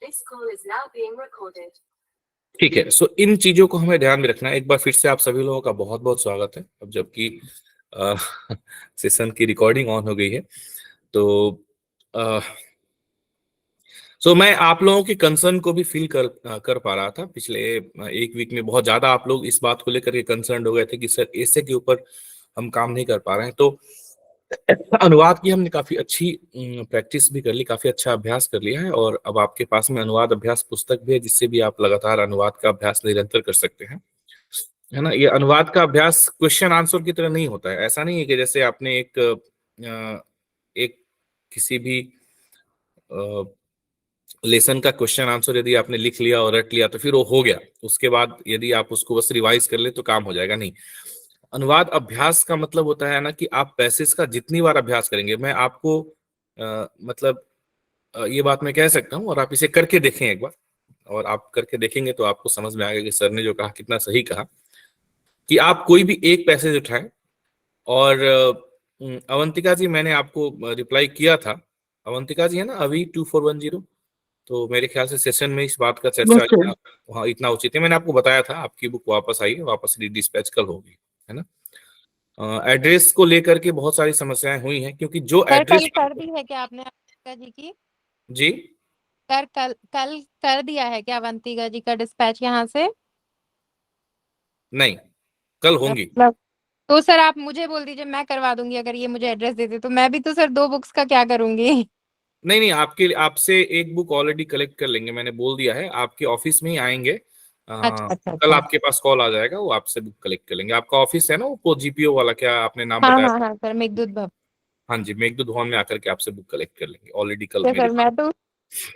This call is now being recorded. ठीक है। सो इन चीजों को हमें ध्यान में रखना है। एक बार फिर से आप सभी लोगों का बहुत बहुत स्वागत है। अब जबकि सेशन की रिकॉर्डिंग ऑन हो गई है तो मैं आप लोगों की कंसर्न को भी फील कर पा रहा था। पिछले एक वीक में बहुत ज्यादा आप लोग इस बात को लेकर के कंसर्न हो गए थे कि सर ऐसे के ऊपर हम काम नहीं कर पा रहे हैं। तो अनुवाद की हमने काफी अच्छी प्रैक्टिस भी कर ली, काफी अच्छा अभ्यास कर लिया है और अब आपके पास में अनुवाद अभ्यास पुस्तक भी है जिससे भी आप लगातार अनुवाद का अभ्यास निरंतर कर सकते हैं, है ना। ये अनुवाद का अभ्यास क्वेश्चन आंसर की तरह नहीं होता है। ऐसा नहीं है कि जैसे आपने एक किसी भी लेसन का क्वेश्चन आंसर यदि आपने लिख लिया और रट लिया तो फिर वो हो गया, उसके बाद यदि आप उसको बस रिवाइज कर ले तो काम हो जाएगा। नहीं, अनुवाद अभ्यास का मतलब होता है ना कि आप पैसेज का जितनी बार अभ्यास करेंगे, मैं आपको मतलब ये बात मैं कह सकता हूँ और आप इसे करके देखें एक बार, और आप करके देखेंगे तो आपको समझ में आएगा कि सर ने जो कहा कितना सही कहा। कि आप कोई भी एक पैसेज उठाएं और अवंतिका जी, मैंने आपको रिप्लाई किया था, अवंतिका जी है ना अभी 2410, तो मेरे ख्याल से सेशन में इस बात का चर्चा हाँ इतना उचित है। मैंने आपको बताया था आपकी बुक वापस आई है, वापस डिस्पैच कल होगी, है ना। एड्रेस को लेकर के बहुत सारी समस्याएं हुई हैं क्योंकि जो सर एड्रेस कल कर दी है क्या आपने अवंतिका जी की? जी सर कल कर दिया है क्या अवंतिका जी का डिस्पैच यहाँ से? नहीं, कल होंगी। मतलब तो सर आप मुझे बोल दीजिए, मैं करवा दूंगी। अगर ये मुझे एड्रेस देते तो मैं भी तो सर 2 बुक्स का क्या करूंगी? नहीं नहीं, आपके आपसे एक बुक ऑलरेडी कलेक्ट कर लेंगे, मैंने बोल दिया है, आपके ऑफिस में ही आएंगे। अच्छा अच्छा कल अच्छा। आपके पास कॉल आ जाएगा, वो आपसे बुक कलेक्ट कर लेंगे। आपका ऑफिस है ना वो जीपीओ वाला, क्या आपने नाम हाँ बताया हाँ था? हाँ सर, मेघदूत भवन। हाँ जी, मेघदूत भवन में आकर के आपसे बुक कलेक्ट कर लेंगे। ऑलरेडी कल तो मेरे सर पास। मैं तो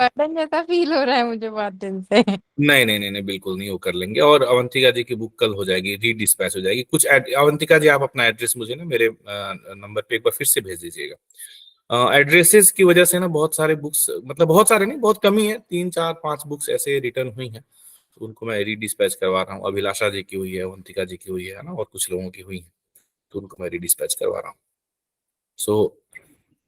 बर्डन जैसा फील हो रहा है मुझे बहुत दिन से। नहीं नहीं नहीं नहीं, बिल्कुल नहीं, वो कर लेंगे। और अवंतिका जी की बुक कल हो जाएगी, री डिस्पैच हो जाएगी। कुछ अवंतिका जी आप अपना एड्रेस मुझे ना मेरे नंबर पे एक बार फिर से भेज दीजिएगा। एड्रेसेस की वजह से ना बहुत सारे बुक्स, मतलब बहुत सारे नहीं, बहुत कमी है, 3 4 5 बुक्स ऐसे रिटर्न हुई हैं, तो उनको मैं री डिस्पैच करवा रहा हूँ। अभिलाषा जी की हुई है, अवंतिका जी की हुई है ना, और कुछ लोगों की हुई है, तो उनको मैं री डिस्पैच करवा रहा हूँ। सो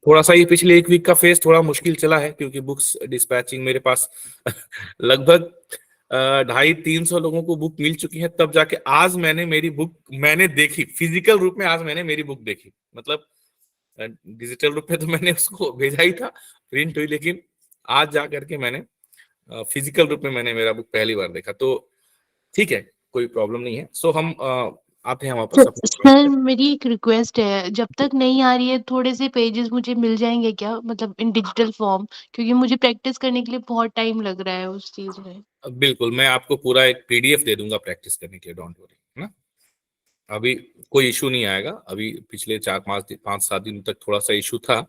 थोड़ा सा ये पिछले एक वीक का फेज थोड़ा मुश्किल चला है क्योंकि बुक्स डिस्पैचिंग मेरे पास लगभग 250-300 लोगों को बुक मिल चुकी है, तब जाके आज मैंने मेरी बुक मैंने देखी फिजिकल रूप में। आज मैंने मेरी बुक देखी, मतलब डिजिटल रूप में तो मैंने उसको भेजा ही था, प्रिंट हुई, लेकिन आज जा करके मैंने फिजिकल रूप में मैंने मेरा बुक पहली बार देखा। तो ठीक है, कोई प्रॉब्लम नहीं है। सो हम आते हैं वापस अपने। सर मेरी एक रिक्वेस्ट है, जब तक नहीं आ रही है थोड़े से पेजेस मुझे मिल जाएंगे क्या, मतलब इन डिजिटल फॉर्म, क्योंकि मुझे प्रैक्टिस करने के लिए बहुत टाइम लग रहा है उस चीज में। बिल्कुल, मैं आपको पूरा एक पीडीएफ दे दूंगा प्रैक्टिस करने के लिए, डोंट वरी, है ना। अभी कोई इशू नहीं आएगा। अभी पिछले 4 5 7 दिन तक थोड़ा सा इशू था,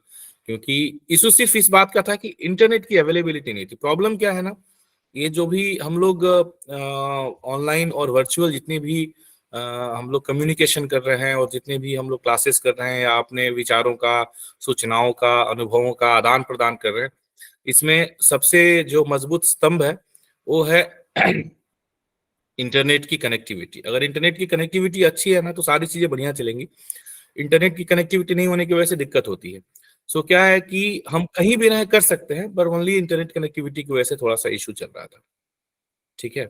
क्योंकि इशू सिर्फ इस बात का था कि इंटरनेट की अवेलेबिलिटी नहीं थी। प्रॉब्लम क्या है ना, ये जो भी हम लोग ऑनलाइन और वर्चुअल जितने भी हम लोग कम्युनिकेशन कर रहे हैं और जितने भी हम लोग क्लासेस कर रहे हैं या अपने विचारों का, सूचनाओं का, अनुभवों का आदान प्रदान कर रहे हैं, इसमें सबसे जो मजबूत स्तंभ है वो है इंटरनेट की कनेक्टिविटी। अगर इंटरनेट की कनेक्टिविटी अच्छी है ना तो सारी चीजें बढ़िया चलेंगी। इंटरनेट की कनेक्टिविटी नहीं होने की वजह से दिक्कत होती है। सो क्या है कि हम कहीं भी रह कर सकते हैं, पर ओनली इंटरनेट कनेक्टिविटी की वजह से थोड़ा सा इशू चल रहा था। ठीक है।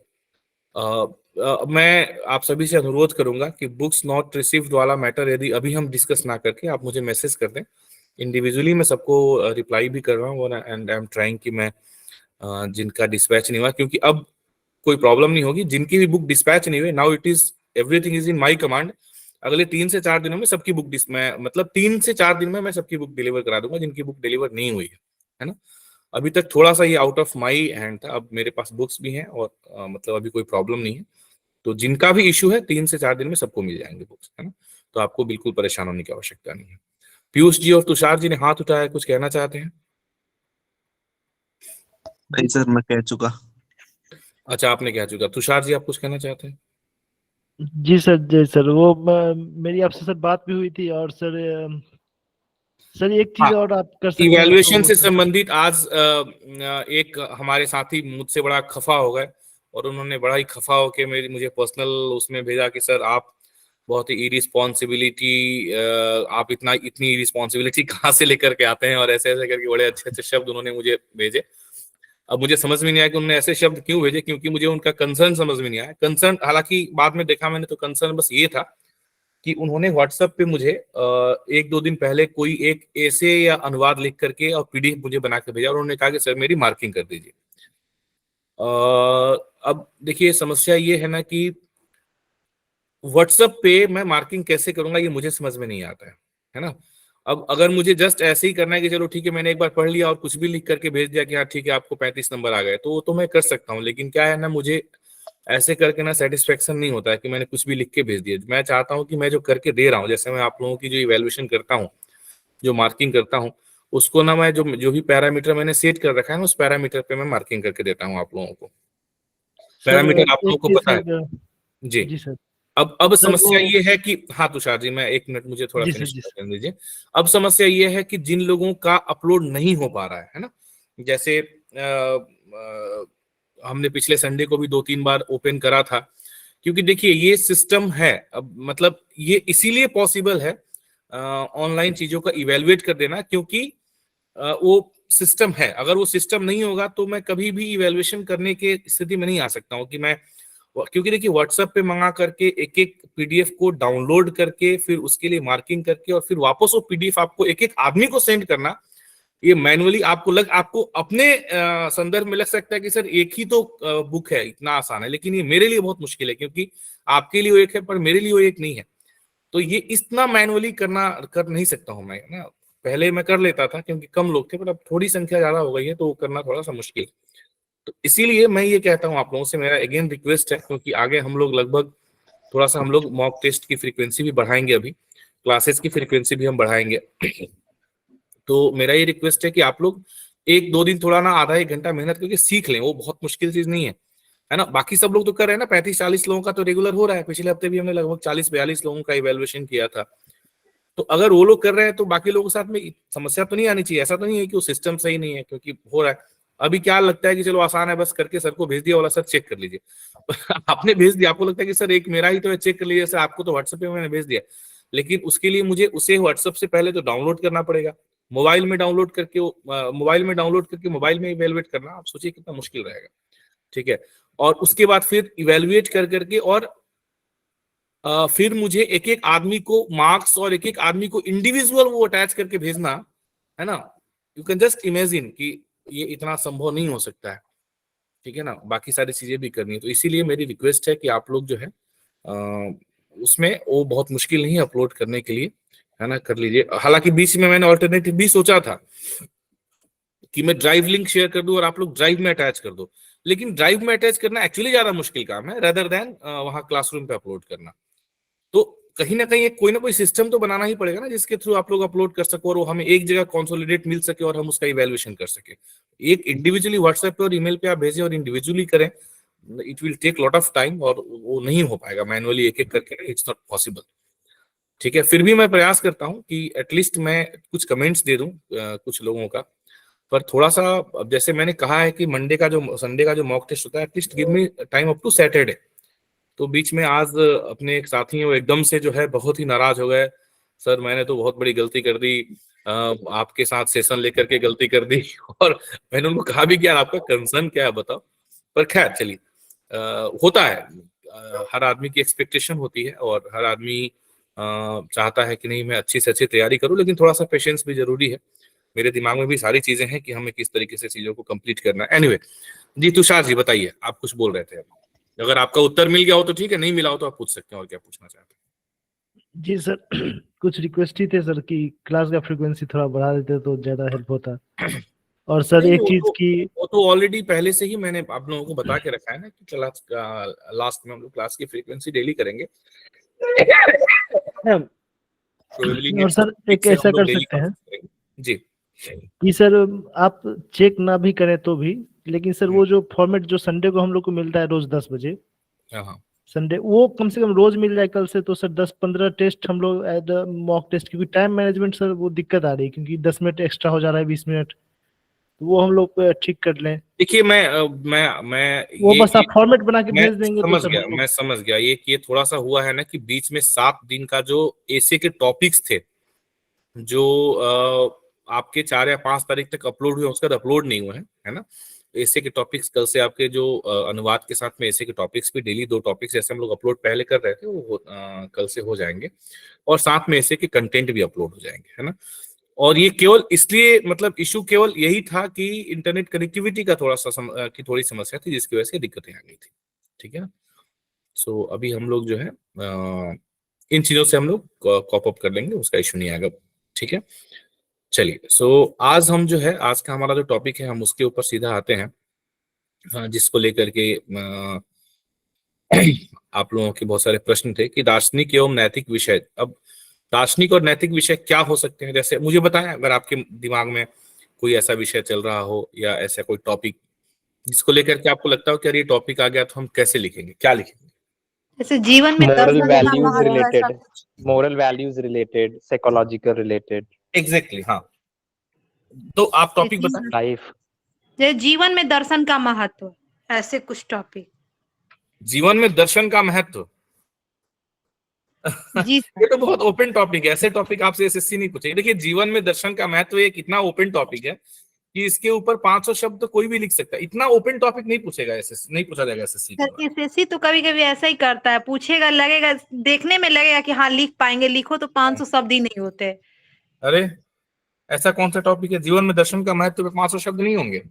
मैं आप सभी से अनुरोध करूंगा कि बुक्स नॉट रिसीव्ड वाला मैटर यदि अभी हम डिस्कस ना करके आप मुझे मैसेज कर दें। इंडिविजुअली मैं सबको रिप्लाई भी कर रहा हूँ एंड आई एम ट्राइंग कि मैं जिनका डिस्पैच नहीं हुआ, क्योंकि अब कोई प्रॉब्लम नहीं होगी। जिनकी भी बुक डिस्पैच नहीं हुई, now it is everything is in my command. अगले 3 से 4 दिनों में सबकी बुक मैं मतलब 3 से 4 दिन में मैं सबकी बुक डिलीवर करा दूंगा जिनकी बुक डिलीवर नहीं हुई है ना। अभी तक थोड़ा सा ये आउट ऑफ माई हैंड था, अब मेरे पास बुक्स भी हैं और मतलब अभी कोई प्रॉब्लम नहीं है। तो जिनका भी इशू है 3 से 4 दिन में सबको मिल जाएंगे बुक्स, है ना। तो आपको बिल्कुल परेशान होने की आवश्यकता नहीं है। पीयूष जी और तुषार जी ने हाथ उठाया, कुछ कहना चाहते हैं? नहीं सर, मैं कह चुका। अच्छा, आपने कह चुका। तुषार जी, आप कुछ कहना चाहते हैं? जी सर, जी सर, वो मेरी आपसे सर बात भी हुई थी। और सर सर एक चीज और आप कर सकते हैं इवैल्यूएशन तो से संबंधित आज एक हमारे साथी मुझसे बड़ा खफा हो गए और उन्होंने बड़ा ही खफा होके मुझे पर्सनल उसमें भेजा कि सर आप बहुत ही इरिस्पॉन्सिबिलिटी, आप इतनी इरिस्पॉन्सिबिलिटी कहाँ से लेकर के आते हैं, और ऐसे ऐसे करके बड़े अच्छे अच्छे शब्द उन्होंने मुझे भेजे। अब मुझे समझ में नहीं आया कि उन्होंने ऐसे शब्द क्यों भेजे, क्योंकि मुझे उनका कंसर्न समझ में नहीं आया। कंसर्न हालांकि बाद में देखा मैंने तो कंसर्न बस ये था कि उन्होंने व्हाट्सएप पे मुझे 1-2 दिन पहले कोई एक ऐसे या अनुवाद लिख करके और पीडीएफ मुझे बना के भेजा और उन्होंने कहा कि सर मेरी मार्किंग कर दीजिए। अब देखिए समस्या ये है ना कि व्हाट्सएप पे मैं मार्किंग कैसे करूंगा ये मुझे समझ में नहीं आता है ना। अब अगर मुझे जस्ट ऐसे ही करना है कि चलो ठीक है मैंने एक बार पढ़ लिया और कुछ भी लिख करके भेज दिया कि हाँ ठीक है आपको 35 नंबर आ गए, तो वो तो मैं कर सकता हूँ। लेकिन क्या है ना, मुझे ऐसे करके ना सेटिस्फेक्शन नहीं होता है कि मैंने कुछ भी लिख के भेज दिया। मैं चाहता हूँ कि मैं जो करके दे रहा हूँ, जैसे मैं आप लोगों की जो इवेल्युएशन करता हूँ, जो मार्किंग करता हूँ, उसको ना मैं जो भी पैरामीटर मैंने सेट कर रखा है ना, उस पैरामीटर पे मैं मार्किंग करके देता हूँ आप लोगों को। सर पैरामीटर आप एक लोगों को चीज पता है सर, जी। जी सर। अब सर समस्या वो ये है कि हाँ तुषार जी, मैं 1 मिनट मुझे थोड़ा जी फिनिश सर। करने दीजिए। अब समस्या ये है कि जिन लोगों का अपलोड नहीं हो पा रहा है ना, जैसे हमने पिछले संडे को भी 2-3 बार ओपन करा था, क्योंकि देखिए ये सिस्टम है। अब मतलब ये इसीलिए पॉसिबल है ऑनलाइन चीजों का इवेलुएट कर देना, क्योंकि वो सिस्टम है। अगर वो सिस्टम नहीं होगा तो मैं कभी भी इवेल्युएशन करने के स्थिति में नहीं आ सकता हूँ कि मैं, क्योंकि देखिए व्हाट्सएप पे मंगा करके एक एक पीडीएफ को डाउनलोड करके फिर उसके लिए मार्किंग करके और फिर वापस वो पीडीएफ आपको एक एक आदमी को सेंड करना, ये मैनुअली आपको अपने संदर्भ में लग सकता है कि सर एक ही तो बुक है, इतना आसान है, लेकिन ये मेरे लिए बहुत मुश्किल है, क्योंकि आपके लिए वो एक है पर मेरे लिए वो एक नहीं है। तो ये इतना मैनुअली कर नहीं सकता हूँ मैं ना। पहले मैं कर लेता था क्योंकि कम लोग थे, पर अब थोड़ी संख्या ज्यादा हो गई है तो वो करना थोड़ा सा मुश्किल। तो इसीलिए मैं ये कहता हूँ आप लोगों से, मेरा अगेन रिक्वेस्ट है, क्योंकि आगे हम लोग लगभग थोड़ा सा हम लोग मॉक टेस्ट की फ्रीक्वेंसी भी बढ़ाएंगे, अभी क्लासेस की फ्रीक्वेंसी भी हम बढ़ाएंगे। तो मेरा ये रिक्वेस्ट है कि आप लोग 1-2 दिन थोड़ा ना आधा 1 घंटा मेहनत करके सीख लें, वो बहुत मुश्किल चीज नहीं है ना। बाकी सब लोग तो कर रहे हैं ना, 35-40 लोगों का तो रेगुलर हो रहा है। पिछले हफ्ते भी हमने लगभग 40-42 लोगों का इवेल्युएशन किया था। तो अगर वो लोग कर रहे हैं तो बाकी लोगों के साथ में समस्या तो नहीं आनी चाहिए। ऐसा तो नहीं है कि वो सिस्टम सही नहीं है, क्योंकि हो रहा है। अभी क्या लगता है कि चलो आसान है, बस करके सर को भेज दिया, वाला सर चेक कर लीजिए। आपने भेज दिया, आपको लगता है कि सर एक मेरा ही तो है, चेक कर लीजिए, सर आपको तो व्हाट्सएप पे मैंने भेज दिया। लेकिन उसके लिए मुझे उसे व्हाट्सएप से पहले तो डाउनलोड करना पड़ेगा, मोबाइल में डाउनलोड करके मोबाइल में इवेलुएट करना, आप सोचिए कितना मुश्किल रहेगा। ठीक है, और उसके बाद फिर इवेलुएट कर करके और फिर मुझे एक एक आदमी को मार्क्स और एक एक आदमी को इंडिविजुअल वो अटैच करके भेजना है ना। यू कैन जस्ट इमेजिन कि ये इतना संभव नहीं हो सकता है, ठीक है ना। बाकी सारी चीजें भी करनी है, तो इसीलिए मेरी रिक्वेस्ट है कि आप लोग जो है उसमें वो बहुत मुश्किल नहीं है अपलोड करने के लिए, है ना, कर लीजिए। हालांकि बीच में मैंने ऑल्टरनेटिव भी सोचा था कि मैं ड्राइव लिंक शेयर कर दूं और आप लोग ड्राइव में अटैच कर दो, लेकिन ड्राइव में अटैच करना एक्चुअली ज्यादा मुश्किल काम है रेदर देन वहां क्लासरूम पे अपलोड करना। तो कहीं ना कहीं कोई ना कोई सिस्टम तो बनाना ही पड़ेगा ना, जिसके थ्रू आप लोग अपलोड कर सको और वो हमें एक जगह कंसोलिडेट मिल सके और हम उसका इवैल्यूएशन कर सके। एक इंडिविजुअली व्हाट्सएप पे और ईमेल पे आप भेजें और इंडिविजुअली करें, it will take lot of time और वो नहीं हो पाएगा मैनुअली एक एक करके, इट्स नॉट पॉसिबल। ठीक है, फिर भी मैं प्रयास करता हूँ कि एटलीस्ट मैं कुछ कमेंट्स दे दूं कुछ लोगों का। पर थोड़ा सा, अब जैसे मैंने कहा है कि संडे का जो मॉक टेस्ट होता है, at least give me time up to Saturday. तो बीच में आज अपने एक साथी हैं, वो एकदम से जो है बहुत ही नाराज हो गए, सर मैंने तो बहुत बड़ी गलती कर दी, आपके साथ सेशन लेकर के गलती कर दी। और मैंने उनको कहा भी कि यार आपका कंसर्न क्या है बताओ। पर खैर चलिए, होता है, हर आदमी की एक्सपेक्टेशन होती है और हर आदमी चाहता है कि नहीं मैं अच्छी से अच्छी तैयारी करूं, लेकिन थोड़ा सा पेशेंस भी जरूरी है। मेरे दिमाग में भी सारी चीजें हैं कि हमें किस तरीके से चीजों को कंप्लीट करना है। एनीवे, जी तुषार जी बताइए, आप कुछ बोल रहे थे। अगर आपका उत्तर मिल गया हो तो ठीक है, नहीं मिला हो तो आप पूछ सकते हैं और क्या पूछना चाहते हैं। जी सर, कुछ रिक्वेस्ट ही थे सर कि क्लास का फ्रीक्वेंसी थोड़ा बढ़ा देते तो ज्यादा हेल्प होता। और सर नहीं, एक चीज की, वो तो ऑलरेडी पहले से ही मैंने आप लोगों को बता के रखा है ना कि क्लास लास्ट में हम लोग क्लास की फ्रीक्वेंसी डेली करेंगे। Probably और next सर week एक से ऐसा हम लोग कर daily सकते हैं classes करेंगे। जी कि सर आप चेक ना भी करें तो भी, लेकिन सर वो जो फॉर्मेट जो संडे को हम लोग को मिलता है रोज 10 बजे हाँ संडे, वो कम से कम रोज मिल जाए कल से, तो सर 10-15 टेस्ट हम लोग एज मॉक टेस्ट, क्योंकि टाइम मैनेजमेंट सर वो दिक्कत आ रही है, क्योंकि 10 मिनट एक्स्ट्रा हो जा रहा है, 20 मिनट, तो वो हम लोग ठीक कर लें। देखिए मैं वो ये बस आप फॉर्मेट बना के मैं भेज देंगे तो समझ सर गया, हम लोग। मैं समझ गया। ये थोड़ा सा हुआ है ना कि बीच में 7 दिन का जो एसे के टॉपिक्स थे, जो आपके 4 या 5 तारीख तक अपलोड हुए, उसका अपलोड नहीं हुआ है ना। ऐसे के टॉपिक्स कल से आपके जो अनुवाद के साथ में ऐसे के टॉपिक्स भी डेली 2 टॉपिक्स जैसे हम लोग अपलोड पहले कर रहे थे वो कल से हो जाएंगे, और साथ में ऐसे के कंटेंट भी अपलोड हो जाएंगे, है ना। और ये केवल इसलिए मतलब इशू केवल यही था कि इंटरनेट कनेक्टिविटी का थोड़ा सा की थोड़ी समस्या थी जिसकी वजह से दिक्कतें आ गई थी, ठीक है ना। सो अभी हम लोग जो है इन चीजों से हम लोग कॉप अप कर लेंगे, उसका इशू नहीं आएगा, ठीक है। चलिए, सो आज हम जो है आज का हमारा जो टॉपिक है हम उसके ऊपर सीधा आते हैं, जिसको लेकर के आप लोगों के बहुत सारे प्रश्न थे कि दार्शनिक एवं नैतिक विषय। अब दार्शनिक और नैतिक विषय क्या हो सकते हैं, जैसे मुझे बताएं अगर आपके दिमाग में कोई ऐसा विषय चल रहा हो या ऐसा कोई टॉपिक जिसको लेकर के आपको लगता हो कि यार ये टॉपिक आ गया तो हम कैसे लिखेंगे, क्या लिखेंगे। जैसे जीवन में moral दर्शन का values महत्व ऐसा related, कुछ। moral values related, psychological related, exactly हाँ, तो आप टॉपिक जी, बताएं। life. जैसे जीवन में दर्शन का महत्व, ऐसे कुछ टॉपिक। जीवन में दर्शन का महत्व जी ये तो बहुत ओपन टॉपिक है, ऐसे टॉपिक आपसे एसएससी नहीं पूछेगी। देखिए जीवन में दर्शन का महत्व एक इतना ओपन टॉपिक है कि इसके ऊपर 500 शब्द तो कोई भी लिख सकता है, इतना ओपन टॉपिक नहीं पूछेगा एसएससी, नहीं पूछा जाएगा एसएससी सर, एसएससी तो कभी कभी ऐसा ही करता है, पूछेगा, लगेगा देखने में लगेगा कि हाँ लिख पाएंगे, लिखो तो 500 शब्द ही नहीं होते। अरे ऐसा कौन सा टॉपिक है जीवन में दर्शन का महत्व पे 500 शब्द नहीं होंगे।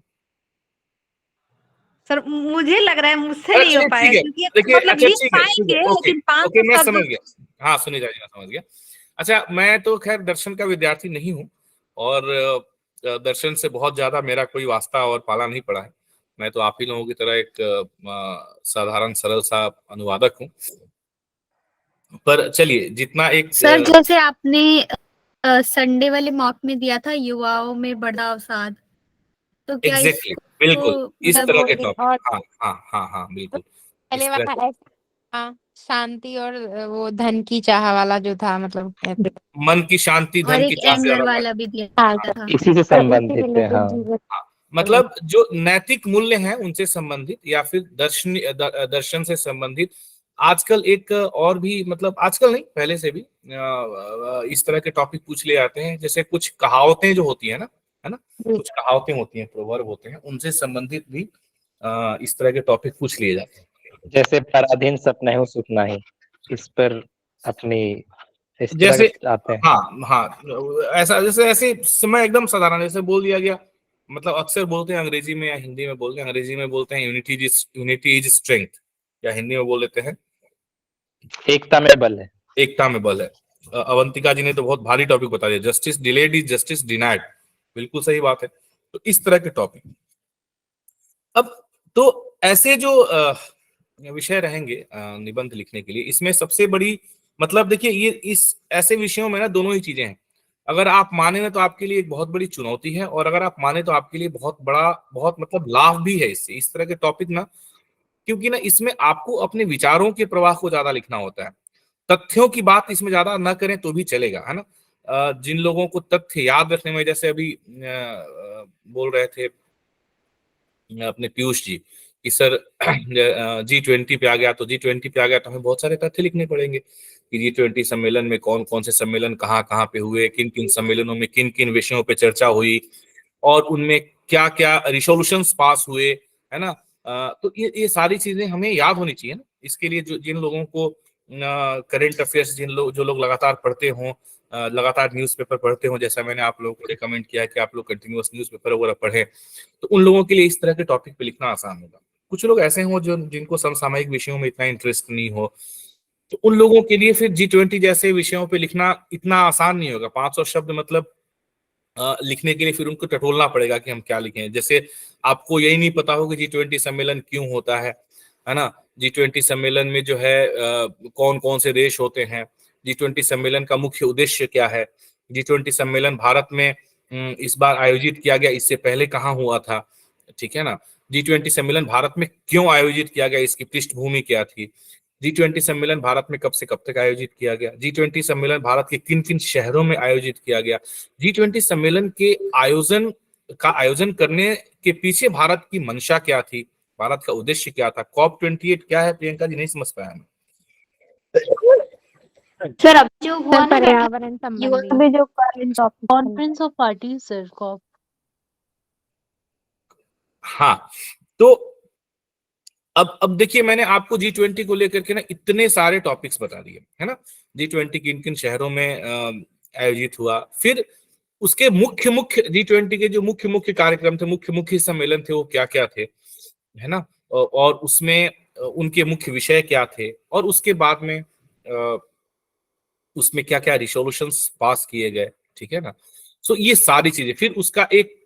सर मुझे लग रहा है मुझसे अच्छा, नहीं हो ठीक पाएगा, है, क्योंकि देखिए मतलब अच्छा लिख ठीक है, पाएंगे ओके लेकिन 500 ओके मैं शब्द। समझ गया, हाँ सुनिए जाइए, मैं समझ गया। अच्छा मैं तो खैर दर्शन का विद्यार्थी नहीं हूँ और दर्शन से बहुत ज्यादा मेरा कोई वास्ता और पाला नहीं पड़ा है। मैं तो आप ही लोगों की तरह एक साधारण सरल सा अनुवादक हूँ। पर चलिए जितना एक सर जैसे आपने संडे वाले मॉक में दिया था युवाओं में बड़ा अवसाद, तो क्या एग्जैक्टली बिल्कुल इस मतलब तरह वो के एक टॉपिक, और हाँ हाँ हाँ हाँ बिल्कुल पहले इस तरह वाला हाँ, शांति और वो धन की चाह वाला जो था, मतलब ऐसे। मन की शांति और धन की एक चाह से एंगर अलग वाला भी दिया हाँ, था। इसी से तो उससे संबंधित है, related हाँ। जीवन मतलब जो नैतिक मूल्य हैं उनसे संबंधित या फिर दर्शन से संबंधित आजकल एक और भी, मतलब आजकल नहीं पहले से भी इस तरह के टॉपिक पूछ ले आते हैं। जैसे कुछ कहावतें जो होती है ना, कुछ कहावतें होती हैं, प्रोवर्ब होते हैं, उनसे संबंधित भी इस तरह के टॉपिक पूछ लिए जाते हैं। जैसे पराधीन सपना हो सुख नहीं, इस पर अपनी इस तरह जैसे के आते हैं। हाँ हाँ ऐसा, जैसे ऐसे समय एकदम साधारण जैसे बोल दिया गया, मतलब अक्सर बोलते हैं अंग्रेजी में या हिंदी में बोलते हैं, अंग्रेजी में बोलते हैं यूनिटी इज स्ट्रेंथ, या हिंदी में बोल देते हैं एकता में बल है। एकता में बल है। अवंतिका जी ने तो बहुत भारी टॉपिक बता दिया, justice delayed is justice denied, बिल्कुल सही बात है। तो इस तरह के टॉपिक अब तो ऐसे जो विषय रहेंगे निबंध लिखने के लिए, इसमें सबसे बड़ी मतलब देखिए ये इस ऐसे विषयों में ना दोनों ही चीजें हैं। अगर आप माने ना तो आपके लिए एक बहुत बड़ी चुनौती है, और अगर आप माने तो आपके लिए बहुत बड़ा बहुत मतलब लाभ भी है इससे, इस तरह के टॉपिक ना, क्योंकि ना इसमें आपको अपने विचारों के प्रवाह को ज्यादा लिखना होता है। तथ्यों की बात इसमें ज्यादा न करें तो भी चलेगा, है ना। जिन लोगों को तथ्य याद रखने में, जैसे अभी बोल रहे थे अपने पीयूष जी कि सर G20 पे आ गया तो G20 पे आ गया तो हमें बहुत सारे तथ्य लिखने पड़ेंगे कि G20 सम्मेलन में कौन कौन से सम्मेलन कहाँ कहाँ पे हुए, किन किन सम्मेलनों में किन किन विषयों पे चर्चा हुई, और उनमें क्या क्या रिसोल्यूशंस पास हुए, है ना। तो ये सारी चीजें हमें याद होनी चाहिए ना। इसके लिए जो जिन लोगों को करंट अफेयर्स जो लोग लगातार पढ़ते हों, लगातार न्यूज़पेपर पढ़ते हों, जैसा मैंने आप लोगों को रिकमेंड किया कि आप लोग कंटिन्यूअस न्यूज़पेपर वगैरह पढ़ें, तो उन लोगों के लिए इस तरह के टॉपिक पे लिखना आसान होगा। कुछ लोग ऐसे हों जो जिनको समसामयिक विषयों में इतना इंटरेस्ट नहीं हो, तो उन लोगों के लिए फिर G20 जैसे विषयों पे लिखना इतना आसान नहीं होगा। 500 शब्द मतलब लिखने के लिए फिर उनको टटोलना पड़ेगा कि हम क्या लिखें। जैसे आपको यही नहीं पता हो कि G20 सम्मेलन क्यों होता है ना। G20 सम्मेलन में जो है कौन कौन से देश होते हैं, G20 सम्मेलन का मुख्य उद्देश्य क्या है, G20 सम्मेलन भारत में इस बार आयोजित किया गया, इससे पहले कहाँ हुआ था, ठीक है ना। G20 सम्मेलन भारत में क्यों आयोजित किया गया, इसकी पृष्ठभूमि क्या थी, G20 सम्मेलन भारत में कब से कब तक आयोजित किया गया, G20 सम्मेलन भारत के किन किन शहरों में आयोजित किया गया, G20 सम्मेलन के आयोजन करने के पीछे भारत की मंशा क्या थी, भारत का उद्देश्य क्या था, COP28 क्या है, प्रियंका जी नहीं समझ पाया मैं। सर अब जो हुआ ना पर्यावरण युवा संबंधी में जो current topic conference of parties sir COP. हाँ, तो अब देखिए, मैंने आपको G20 को लेकर के ना इतने सारे टॉपिक्स बता दिए, है ना। G20 किन किन शहरों में आयोजित हुआ, फिर उसके मुख्य मुख्य G20 के जो मुख्य मुख्य कार्यक्रम थे, मुख्य मुख्य सम्मेलन थे, वो क्या क्या थे, है ना, और उसमें उनके मुख्य विषय क्या थे, और उसके बाद में उसमें क्या क्या रिसोल्यूशंस पास किए गए, ठीक है ना। सो ये सारी चीजें, फिर उसका एक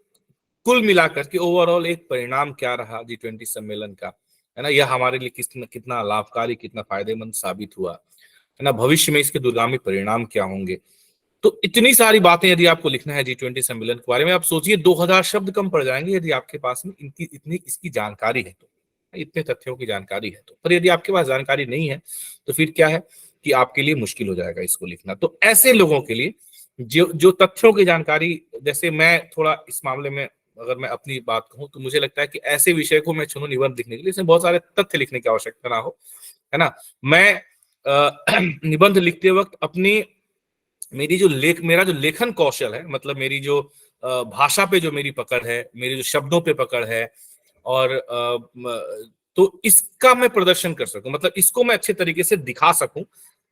कुल मिलाकर के ओवरऑल एक परिणाम क्या रहा G20 सम्मेलन का, है ना, यह हमारे लिए कितना लाभकारी, कितना फायदेमंद साबित हुआ, है ना, भविष्य में इसके दूरगामी परिणाम क्या होंगे। तो इतनी सारी बातें यदि आपको लिखना है G20 सम्मेलन के बारे में, आप सोचिए 2000 शब्द कम पड़ जाएंगे यदि आपके पास में इसकी जानकारी है तो, इतने तथ्यों की जानकारी है तो। पर यदि आपके पास जानकारी नहीं है तो फिर क्या है कि आपके लिए मुश्किल हो जाएगा इसको लिखना। तो ऐसे लोगों के लिए जो तथ्यों की जानकारी, जैसे मैं थोड़ा इस मामले में अगर मैं अपनी बात कहूं तो मुझे लगता है कि ऐसे विषय को मैं चुनूं निबंध लिखने के लिए, इसमें बहुत सारे तथ्य लिखने की आवश्यकता ना हो, है ना। मैं निबंध लिखते वक्त मेरा जो लेखन कौशल है, मतलब मेरी जो भाषा पे जो मेरी पकड़ है, मेरे जो शब्दों पे पकड़ है, और तो इसका मैं प्रदर्शन कर सकूं, मतलब इसको मैं अच्छे तरीके से दिखा सकूं,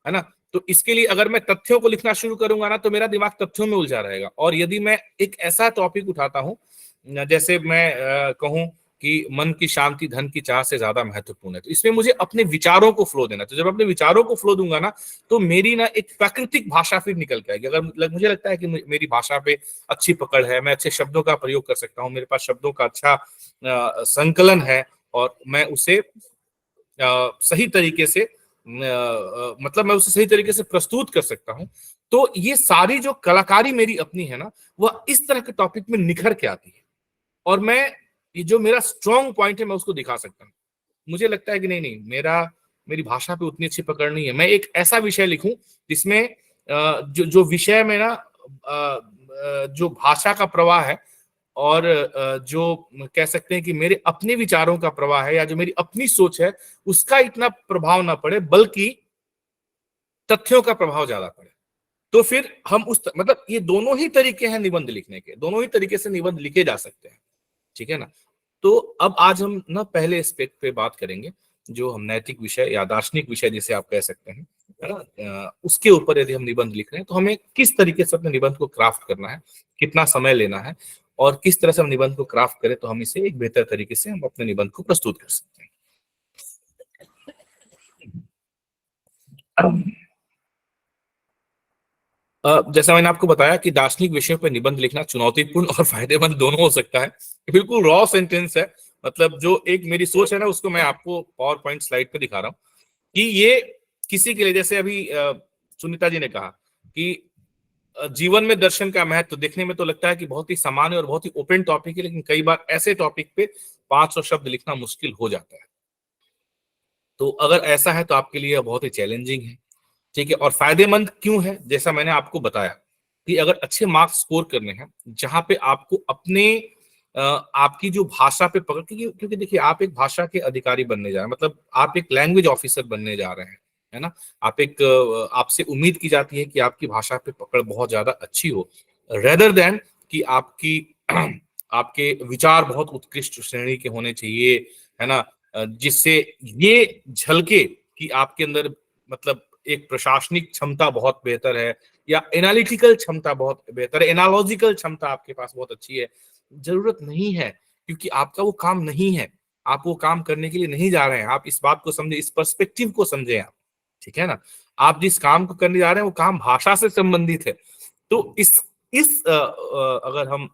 है ना। तो इसके लिए अगर मैं तथ्यों को लिखना शुरू करूंगा ना, तो मेरा दिमाग तथ्यों में उलझा रहेगा। और यदि मैं एक ऐसा टॉपिक उठाता हूं, जैसे मैं कहूं कि मन की शांति धन की चाह से ज्यादा महत्वपूर्ण है, तो इसमें मुझे अपने विचारों को फ्लो देना। तो जब अपने विचारों को फ्लो दूंगा ना, तो मेरी ना एक प्राकृतिक भाषा फिर निकल के आएगी। अगर मुझे लगता है कि मेरी भाषा पे अच्छी पकड़ है, मैं अच्छे शब्दों का प्रयोग कर सकता हूँ, मेरे पास शब्दों का अच्छा संकलन है, और मैं उसे सही तरीके से मतलब मैं उसे सही तरीके से प्रस्तुत कर सकता हूं, तो ये सारी जो कलाकारी मेरी अपनी है ना, वह इस तरह के टॉपिक में निखर के आती है, और मैं ये जो मेरा स्ट्रॉन्ग पॉइंट है मैं उसको दिखा सकता हूँ। मुझे लगता है कि नहीं, मेरी भाषा पे उतनी अच्छी पकड़ नहीं है, मैं एक ऐसा विषय लिखूं जिसमें जो विषय में ना जो भाषा का प्रवाह है, और जो कह सकते हैं कि मेरे अपने विचारों का प्रवाह है, या जो मेरी अपनी सोच है, उसका इतना प्रभाव ना पड़े, बल्कि तथ्यों का प्रभाव ज्यादा पड़े। तो फिर हम मतलब ये दोनों ही तरीके हैं निबंध लिखने के, दोनों ही तरीके से निबंध लिखे जा सकते हैं, ठीक है ना। तो अब आज हम ना पहले एस्पेक्ट पे बात करेंगे, जो हम नैतिक विषय या दार्शनिक विषय जिसे आप कह सकते हैं, है ना, उसके ऊपर यदि हम निबंध लिख रहे हैं तो हमें किस तरीके से अपने निबंध को क्राफ्ट करना है, कितना समय लेना है, और किस तरह से हम निबंध को क्राफ्ट करें तो हम इसे एक बेहतर तरीके से हम अपने निबंध को प्रस्तुत कर सकते हैं। जैसा मैंने आपको बताया कि दार्शनिक विषयों पर निबंध लिखना चुनौतीपूर्ण और फायदेमंद दोनों हो सकता है। बिल्कुल रॉ सेंटेंस है, मतलब जो एक मेरी सोच है ना, उसको मैं आपको पावर पॉइंट स्लाइड पे दिखा रहा हूँ कि ये किसी के लिए, जैसे अभी सुनीता जी ने कहा कि जीवन में दर्शन का महत्व, देखने में तो लगता है कि बहुत ही सामान्य और बहुत ही ओपन टॉपिक है, लेकिन कई बार ऐसे टॉपिक पे 500 शब्द लिखना मुश्किल हो जाता है। तो अगर ऐसा है तो आपके लिए बहुत ही चैलेंजिंग है, ठीक है। और फायदेमंद क्यों है, जैसा मैंने आपको बताया कि अगर अच्छे मार्क्स स्कोर करने हैं, जहां पे आपको अपने आपकी जो भाषा पे पकड़, क्योंकि देखिए आप एक भाषा के अधिकारी बनने जा रहे हैं, मतलब आप एक लैंग्वेज ऑफिसर बनने जा रहे हैं, है ना। आपसे उम्मीद की जाती है कि आपकी भाषा पे पकड़ बहुत ज्यादा अच्छी हो, रेदर देन कि आपके विचार बहुत उत्कृष्ट श्रेणी के होने चाहिए, है ना, जिससे ये झलके कि आपके अंदर मतलब एक प्रशासनिक क्षमता बहुत बेहतर है, या एनालिटिकल क्षमता बहुत बेहतर है, एनालॉजिकल क्षमता आपके पास बहुत अच्छी है। जरूरत नहीं है, क्योंकि आपका वो काम नहीं है, आप वो काम करने के लिए नहीं जा रहे हैं। आप इस बात को समझे, इस पर्सपेक्टिव को समझे आप, ठीक है ना। आप जिस काम को करने जा रहे हैं वो काम भाषा से संबंधित है। तो इस अगर हम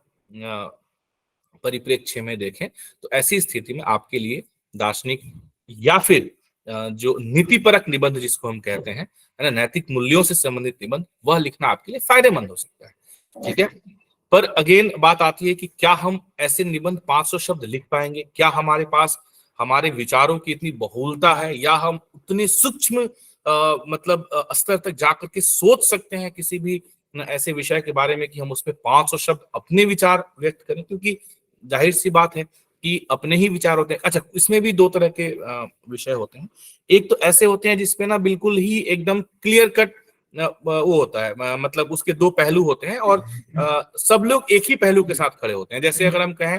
परिप्रेक्ष्य में देखें तो ऐसी स्थिति में आपके लिए दार्शनिक या फिर जो नीतिपरक निबंध जिसको हम कहते हैं, है ना, नैतिक मूल्यों से संबंधित निबंध, वह लिखना आपके लिए फायदेमंद हो सकता है, ठीक है। पर अगेन बात आती है कि क्या हम ऐसे निबंध 500 शब्द लिख पाएंगे, क्या हमारे पास हमारे विचारों की इतनी बहुलता है, या हम उतने सूक्ष्म मतलब स्तर तक जाकर के सोच सकते हैं किसी भी ऐसे विषय के बारे में कि हम उसमें 500 शब्द अपने विचार व्यक्त करें। क्योंकि जाहिर सी बात है कि अपने ही विचार होते हैं। अच्छा, इसमें भी दो तरह के विषय होते हैं। एक तो ऐसे होते हैं जिसपे ना बिल्कुल ही एकदम क्लियर कट वो होता है, मतलब उसके दो पहलू होते हैं और सब लोग एक ही पहलू के साथ खड़े होते हैं। जैसे अगर हम कहें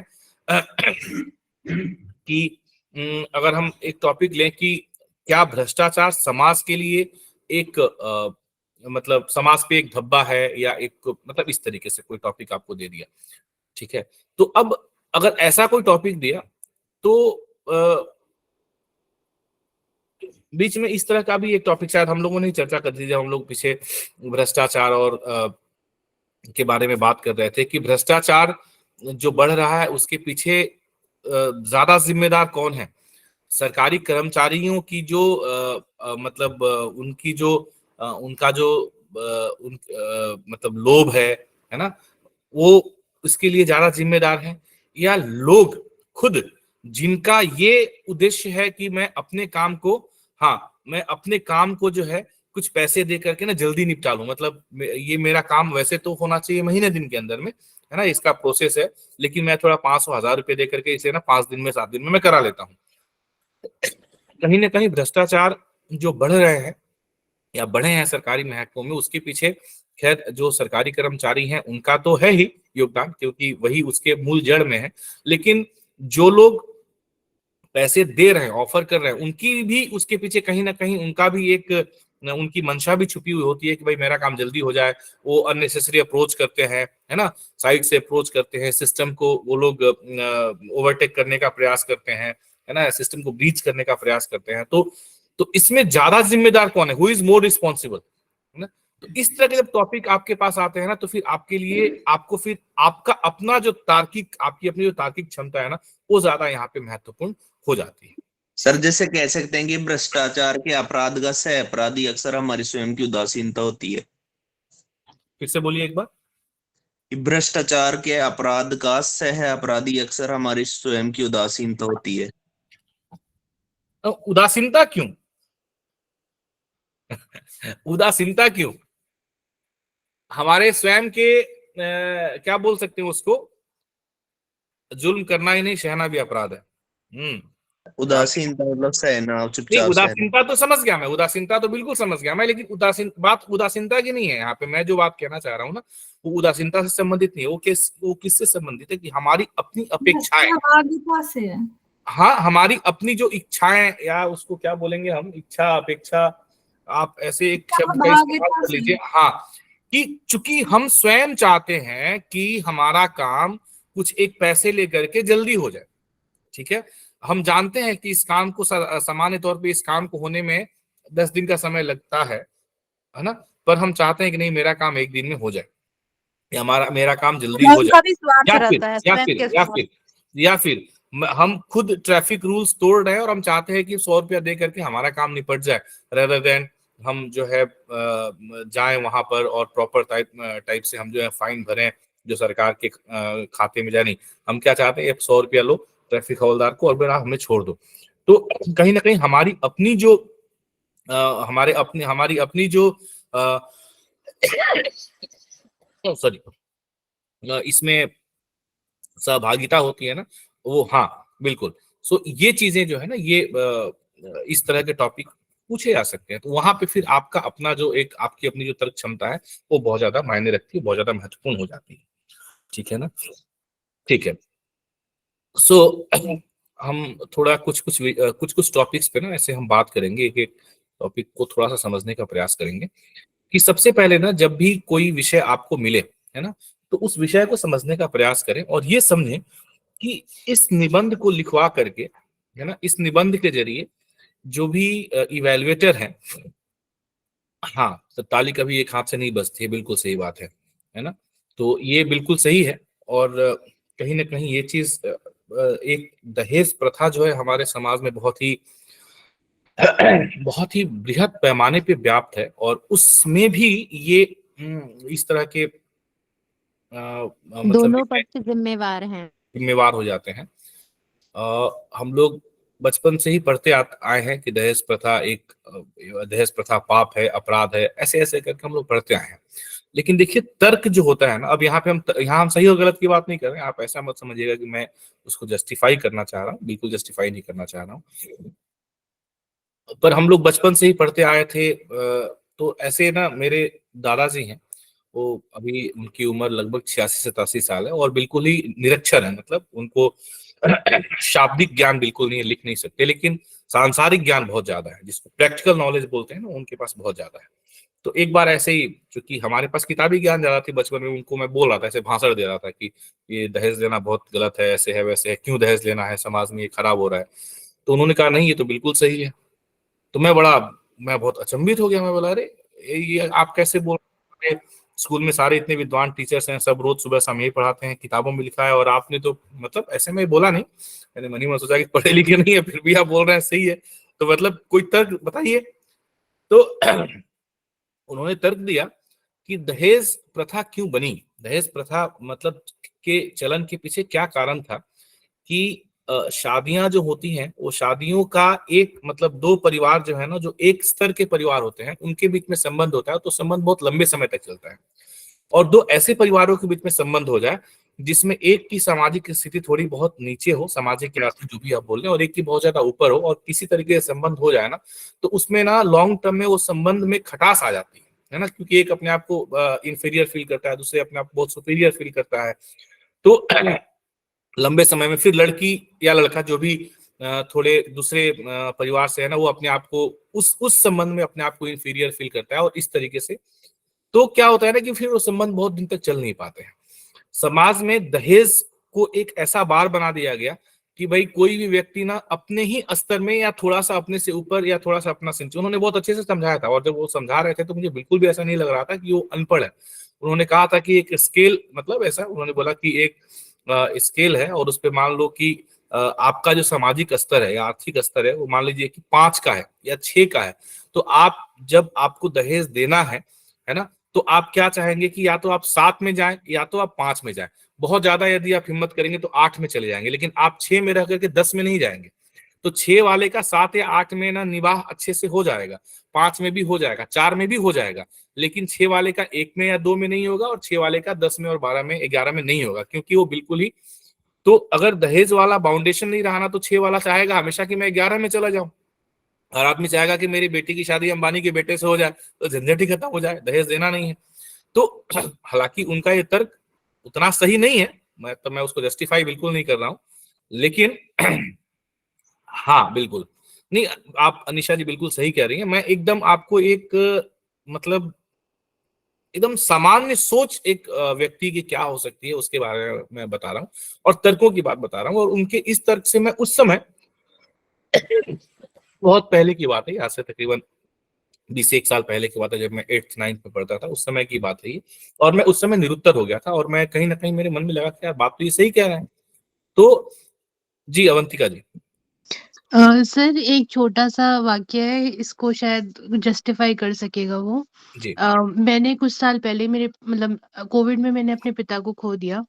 कि अगर हम एक टॉपिक लें कि क्या भ्रष्टाचार समाज के लिए एक मतलब समाज पे एक धब्बा है या एक मतलब इस तरीके से कोई टॉपिक आपको दे दिया, ठीक है। तो अब अगर ऐसा कोई टॉपिक दिया तो बीच में इस तरह का भी एक टॉपिक शायद हम लोगों ने चर्चा कर दी जब हम लोग पीछे भ्रष्टाचार और के बारे में बात कर रहे थे कि भ्रष्टाचार जो बढ़ रहा है उसके पीछे ज्यादा जिम्मेदार कौन है। सरकारी कर्मचारियों की जो मतलब उनकी जो उनका जो मतलब लोभ है ना, वो इसके लिए ज्यादा जिम्मेदार है, या लोग खुद जिनका ये उद्देश्य है कि मैं अपने काम को मैं अपने काम को जो है कुछ पैसे दे करके ना जल्दी निपटा लूं, मतलब ये मेरा काम वैसे तो होना चाहिए महीने दिन के अंदर में, है ना, इसका प्रोसेस है, लेकिन मैं थोड़ा 500-1000 रुपए दे करके इसे ना 5 दिन में 7 दिन में मैं करा लेता हूँ। कहीं ना कहीं भ्रष्टाचार जो बढ़ रहे हैं या बढ़े हैं सरकारी महकमों में, उसके पीछे खैर जो सरकारी कर्मचारी हैं उनका तो है ही योगदान, क्योंकि वही उसके मूल जड़ में है, लेकिन जो लोग पैसे दे रहे हैं, ऑफर कर रहे हैं, उनकी भी उसके पीछे कहीं ना कहीं उनका भी एक उनकी मंशा भी छुपी हुई होती है कि भाई मेरा काम जल्दी हो जाए। वो अननेसेसरी अप्रोच करते हैं, है ना, साइड से अप्रोच करते हैं, सिस्टम को वो लोग ओवरटेक करने का प्रयास करते हैं, है ना, सिस्टम को ब्रीच करने का प्रयास करते हैं। तो इसमें ज्यादा जिम्मेदार कौन है, हु इज मोर रिस्पॉन्सिबल, है ना। तो इस तरह के जब टॉपिक आपके पास आते हैं ना, तो फिर आपके लिए आपको फिर आपका अपना जो तार्किक आपकी अपनी जो तार्किक क्षमता है ना, वो ज्यादा यहाँ पे महत्वपूर्ण हो जाती है। सर जैसे कह सकते हैं कि भ्रष्टाचार के अपराध का सह अपराधी अक्सर हमारी स्वयं की उदासीनता होती है। फिर से बोलिए एक बार। कि भ्रष्टाचार के अपराध का सह अपराधी अक्सर हमारी स्वयं की उदासीनता होती है। उदासीनता क्यों? उदासीनता क्यों? हमारे स्वयं के क्या बोल सकते हैं उसको, जुल्म करना ही नहीं सहना भी अपराध है। उदासीनता मतलब सहना, नहीं, चुपचाप उदासीनता तो समझ गया मैं, उदासीनता तो बिल्कुल समझ गया मैं, लेकिन बात उदासीनता की नहीं है यहाँ पे। मैं जो बात कहना चाह रहा हूँ ना, वो उदासीनता से संबंधित नहीं है। वो किससे संबंधित है कि हमारी अपनी अपेक्षाएं, सहभागिता से। हाँ, हमारी अपनी जो इच्छाएं, या उसको क्या बोलेंगे हम, इच्छा अपेक्षा, आप ऐसे एक शब्द का इस्तेमाल कर लीजिए, हाँ, कि चूंकि हम स्वयं चाहते हैं कि हमारा काम कुछ एक पैसे लेकर के जल्दी हो जाए, ठीक है, हम जानते हैं कि इस काम को सामान्य तौर पे इस काम को होने में 10 दिन का समय लगता है ना, पर हम चाहते हैं कि नहीं मेरा काम 1 दिन में हो जाए, या मेरा काम जल्दी हो जाए, या फिर हम खुद ट्रैफिक रूल्स तोड़ रहे हैं और हम चाहते हैं कि 100 रुपया दे करके हमारा काम निपट जाए, रेदर देन हम जो है जाएं वहां पर और प्रॉपर टाइप से हम जो है फाइन भरें जो सरकार के खाते में जाए। नहीं, हम क्या चाहते हैं, 100 रुपया लो ट्रैफिक हवलदार को और बिना हमें छोड़ दो। तो कहीं ना कहीं हमारी अपनी जो हमारी अपनी जो सॉरी इसमें सहभागिता होती है ना, वो, हाँ बिल्कुल। सो ये चीजें जो है ना, ये इस तरह के टॉपिक पूछे जा सकते हैं, तो वहां पे फिर आपका अपना जो एक आपकी अपनी जो तर्क क्षमता है वो बहुत ज्यादा मायने रखती है, बहुत ज्यादा महत्वपूर्ण हो जाती है, ठीक है ना। ठीक है, सो हम थोड़ा कुछ टॉपिक्स पे ना ऐसे हम बात करेंगे, एक एक टॉपिक को थोड़ा सा समझने का प्रयास करेंगे कि सबसे पहले ना जब भी कोई विषय आपको मिले, है ना, तो उस विषय को समझने का प्रयास करें और ये समझें कि इस निबंध को लिखवा करके, है ना, इस निबंध के जरिए जो भी इवैल्यूएटर है, हाँ, तो ताली कभी एक हाथ से नहीं बजती है, बिल्कुल सही बात है ना, तो ये बिल्कुल सही है। और कहीं ना कहीं ये चीज एक दहेज प्रथा जो है हमारे समाज में बहुत ही बृहद पैमाने पे व्याप्त है, और उसमें भी ये इस तरह के मतलब दोनों पक्ष जिम्मेवार हैं, जिम्मेवार हो जाते हैं। हम लोग बचपन से ही पढ़ते आए हैं कि दहेज प्रथा पाप है, अपराध है, ऐसे ऐसे करके हम लोग पढ़ते आए हैं। लेकिन देखिए तर्क जो होता है ना, अब यहाँ पे हम सही और गलत की बात नहीं कर रहे हैं, आप ऐसा मत समझिएगा कि मैं उसको जस्टिफाई करना चाह रहा हूँ, बिल्कुल जस्टिफाई नहीं करना चाह रहा हूँ, पर हम लोग बचपन से ही पढ़ते आए थे। तो ऐसे ना मेरे दादाजी हैं, वो अभी उनकी उम्र लगभग 86-87 साल है और बिल्कुल ही निरक्षर है, मतलब उनको शाब्दिक ज्ञान बिल्कुल नहीं है, लिख नहीं सकते, लेकिन सांसारिक ज्ञान बहुत ज्यादा है, जिसको प्रैक्टिकल नॉलेज बोलते हैं ना, उनके पास बहुत ज्यादा है। तो एक बार ऐसे ही, क्योंकि हमारे पास किताबी ज्ञान ज्यादा थी बचपन में, उनको मैं बोल रहा था, ऐसे भाषण दे रहा था कि ये दहेज लेना बहुत गलत है, ऐसे है वैसे है, क्यों दहेज लेना है, समाज में ये खराब हो रहा है। तो उन्होंने कहा नहीं, ये तो बिल्कुल सही है। तो मैं बहुत अचंभित हो गया। मैं बोला अरे ये आप कैसे बोल रहे हैं? स्कूल में सारे इतने विद्वान टीचर्स हैं, सब रोज सुबह शाम यही पढ़ाते हैं, किताबों में लिखा है, और आपने तो मतलब ऐसे में बोला नहीं। मैंने मन ही में सोचा कि पढ़े लिखे नहीं है, फिर भी आप बोल रहे हैं सही है, तो मतलब कोई तर्क बताइए। तो उन्होंने तर्क दिया कि दहेज प्रथा क्यों बनी, दहेज प्रथा मतलब के चलन के पीछे क्या कारण था कि शादियां जो होती हैं वो शादियों का एक मतलब दो परिवार जो है ना, जो एक स्तर के परिवार होते हैं, उनके बीच में संबंध होता है, तो संबंध बहुत लंबे समय तक चलता है। और दो ऐसे परिवारों के बीच में संबंध हो जाए जिसमें एक की सामाजिक स्थिति थोड़ी बहुत नीचे हो, सामाजिक या आर्थिक जो भी आप बोल रहे हैं, और एक की बहुत ज्यादा ऊपर हो, और किसी तरीके से संबंध हो जाए ना, तो उसमें ना लॉन्ग टर्म में वो संबंध में खटास आ जाती है ना, क्योंकि एक अपने आप को इंफीरियर फील करता है, दूसरे अपने आप को बहुत सुपीरियर फील करता है। तो लंबे समय में फिर लड़की या लड़का जो भी थोड़े दूसरे परिवार से है ना, वो अपने आप को उस संबंध में अपने आप को इंफीरियर फील करता है, और इस तरीके से तो क्या होता है ना कि फिर वो संबंध बहुत दिन तक चल नहीं पाते हैं। समाज में दहेज को एक ऐसा बार बना दिया गया कि भाई कोई भी व्यक्ति ना अपने ही स्तर में या थोड़ा सा अपने से ऊपर या थोड़ा सा अपना सिंच, उन्होंने बहुत अच्छे से समझाया था, और जब वो समझा रहे थे तो मुझे बिल्कुल भी ऐसा नहीं लग रहा था कि वो अनपढ़ है। उन्होंने कहा था कि एक स्केल, मतलब ऐसा उन्होंने बोला कि एक स्केल है, और उस पे मान लो कि आपका जो सामाजिक स्तर है या आर्थिक स्तर है वो मान लीजिए कि 5 का है या 6 का है, तो आप जब आपको दहेज देना है ना, तो आप क्या चाहेंगे कि या तो आप 7 में जाएं या तो आप 5 में जाएं। बहुत ज्यादा यदि आप हिम्मत करेंगे तो 8 में चले जाएंगे, लेकिन आप 6 में रह करके 10 में नहीं जाएंगे। तो 6 वाले का 7 या 8 में ना निवाह अच्छे से हो जाएगा, 5 में भी हो जाएगा, 4 में भी हो जाएगा, लेकिन 6 वाले का 1 में या 2 में नहीं होगा, और 6 वाले का 10 में और 12 में 11 में नहीं होगा, क्योंकि वो बिल्कुल ही, तो अगर दहेज वाला बाउंडेशन नहीं रहा ना, तो 6 वाला चाहेगा हमेशा कि मैं 11 में चला जाऊं, और आदमी चाहेगा कि मेरी बेटी की शादी अंबानी के बेटे से हो जाए, तो झंझट ही खत्म हो जाए, दहेज देना नहीं है। तो हालांकि उनका ये तर्क उतना सही नहीं है, मैं उसको जस्टिफाई बिल्कुल नहीं कर रहा हूं, लेकिन हाँ बिल्कुल नहीं, आप अनिशा जी बिल्कुल सही कह रही हैं। मैं एकदम आपको एक मतलब एकदम सामान्य सोच एक व्यक्ति की क्या हो सकती है उसके बारे में मैं बता रहा हूँ, और तर्कों की बात बता रहा हूँ। और उनके इस तर्क से मैं उस समय बहुत पहले की बात है, आज से तकरीबन 20 साल पहले की बात है, जब मैं 8th 9th में पढ़ता था, उस समय की बात है ये, और मैं उस समय निरुत्तर हो गया था, और मैं कहीं ना कहीं मेरे मन में लगा कि यार बात तो ये सही कह रहे हैं। तो जी अवंतिका जी। सर एक छोटा-सा वाक़या है, इसको शायद जस्टिफ़ाई कर सकेगा वो। जी मैंने कुछ साल पहले मेरे मतलब कोविड में मैंने अपने पिता को खो दिया,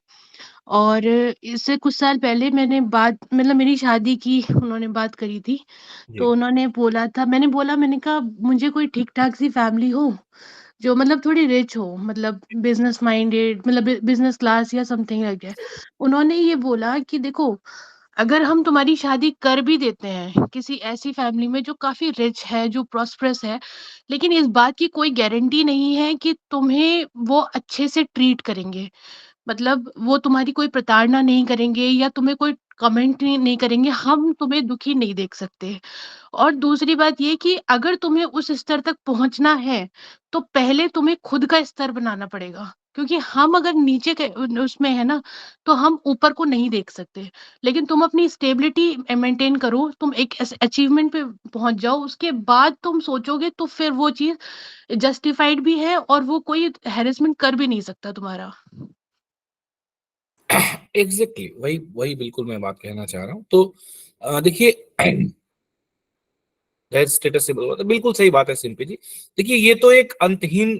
और इससे कुछ साल पहले मैंने बात मतलब मेरी शादी की उन्होंने बात करी थी। जी तो उन्होंने बोला था, मैंने कहा मुझे कोई ठीक-ठाक सी फैमिली हो, जो मतलब थोड़ी रिच हो, मतलब बिज़नेस माइंडेड, मतलब बिज़नेस क्लास या समथिंग लाइक दैट। उन्होंने ये बोला कि देखो, अगर हम तुम्हारी शादी कर भी देते हैं किसी ऐसी फैमिली में जो काफ़ी रिच है, जो प्रॉस्पेरस है, लेकिन इस बात की कोई गारंटी नहीं है कि तुम्हें वो अच्छे से ट्रीट करेंगे। मतलब वो तुम्हारी कोई प्रताड़ना नहीं करेंगे या तुम्हें कोई कमेंट नहीं करेंगे, हम तुम्हें दुखी नहीं देख सकते। और दूसरी बात ये कि अगर तुम्हें उस स्तर तक पहुँचना है, तो पहले तुम्हें खुद का स्तर बनाना पड़ेगा। क्योंकि हम अगर नीचे के उसमें है ना, तो हम ऊपर को नहीं देख सकते। लेकिन तुम अपनी स्टेबिलिटी मेंटेन करो, तुम एक अचीवमेंट पे पहुँच जाओ, उसके बाद तुम सोचोगे तो फिर वो चीज़ जस्टिफाइड भी है, और वो कोई हैरेसमेंट कर भी नहीं सकता तुम्हारा। एग्जैक्टली वही वही बिल्कुल मैं बात कहना चाह रहा हूँ। तो देखिए दहेज स्टेटस से बोला तो बिल्कुल सही बात है सिंपी जी। देखिए ये तो एक अंतहीन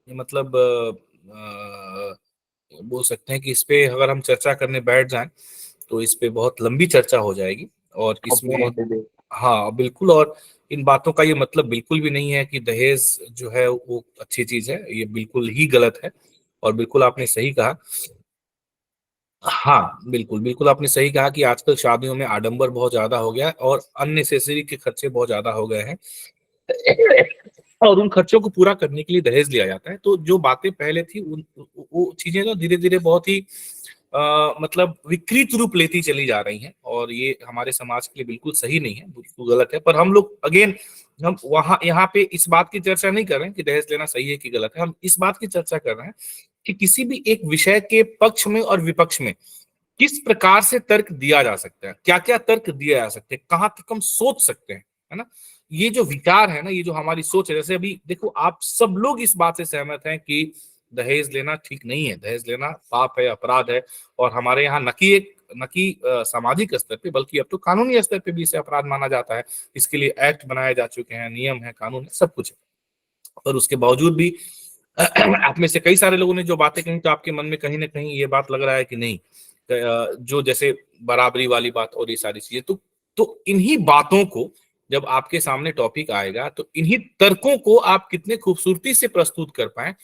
मतलब बोल सकते हैं कि इस पे अगर हम चर्चा करने बैठ जाएं तो इस पे बहुत लंबी चर्चा हो जाएगी, और इसमें हाँ बिल्कुल, और इन बातों का ये मतलब बिल्कुल भी नहीं है कि दहेज जो है वो अच्छी चीज है, ये बिल्कुल ही गलत है। और बिल्कुल आपने सही कहा, हाँ बिल्कुल बिल्कुल आपने सही कहा कि आजकल शादियों में आडंबर बहुत ज्यादा हो गया है, और अननेसेसरी के खर्चे बहुत ज्यादा हो गए हैं, और उन खर्चों को पूरा करने के लिए दहेज लिया जाता है। तो जो बातें पहले थी वो चीजें तो धीरे धीरे बहुत ही मतलब विकृत रूप लेती चली जा रही हैं, और ये हमारे समाज के लिए बिल्कुल सही नहीं है, बिल्कुल गलत है। पर हम लोग अगेन हम वहां यहाँ पे इस बात की चर्चा नहीं कर रहे हैं कि दहेज लेना सही है कि गलत है, हम इस बात की चर्चा कर रहे हैं कि किसी भी एक विषय के पक्ष में और विपक्ष में किस प्रकार से तर्क दिया जा सकता है, क्या क्या तर्क दिया जा सकते हैं, कहाँ तक हम सोच सकते हैं, है ना। ये जो विचार है ना, ये जो हमारी सोच है, जैसे अभी देखो आप सब लोग इस बात से सहमत हैं कि दहेज लेना ठीक नहीं है, दहेज लेना पाप है, अपराध है, और हमारे यहाँ न कि सामाजिक स्तर पे बल्कि अब तो कानूनी स्तर पे भी इसे अपराध माना जाता है। इसके लिए एक्ट बनाए जा चुके हैं, नियम है, कानून है, सब कुछ है। पर उसके बावजूद भी आप में से कई सारे लोगों ने जो बातें कही, तो आपके मन में कहीं ना कहीं ये बात लग रहा है कि नहीं, जो जैसे बराबरी वाली बात और ये सारी चीजें, तो इन्हीं बातों को जब आपके सामने टॉपिक आएगा तो इन्हीं तर्कों को आप कितने खूबसूरती से प्रस्तुत कर पाए,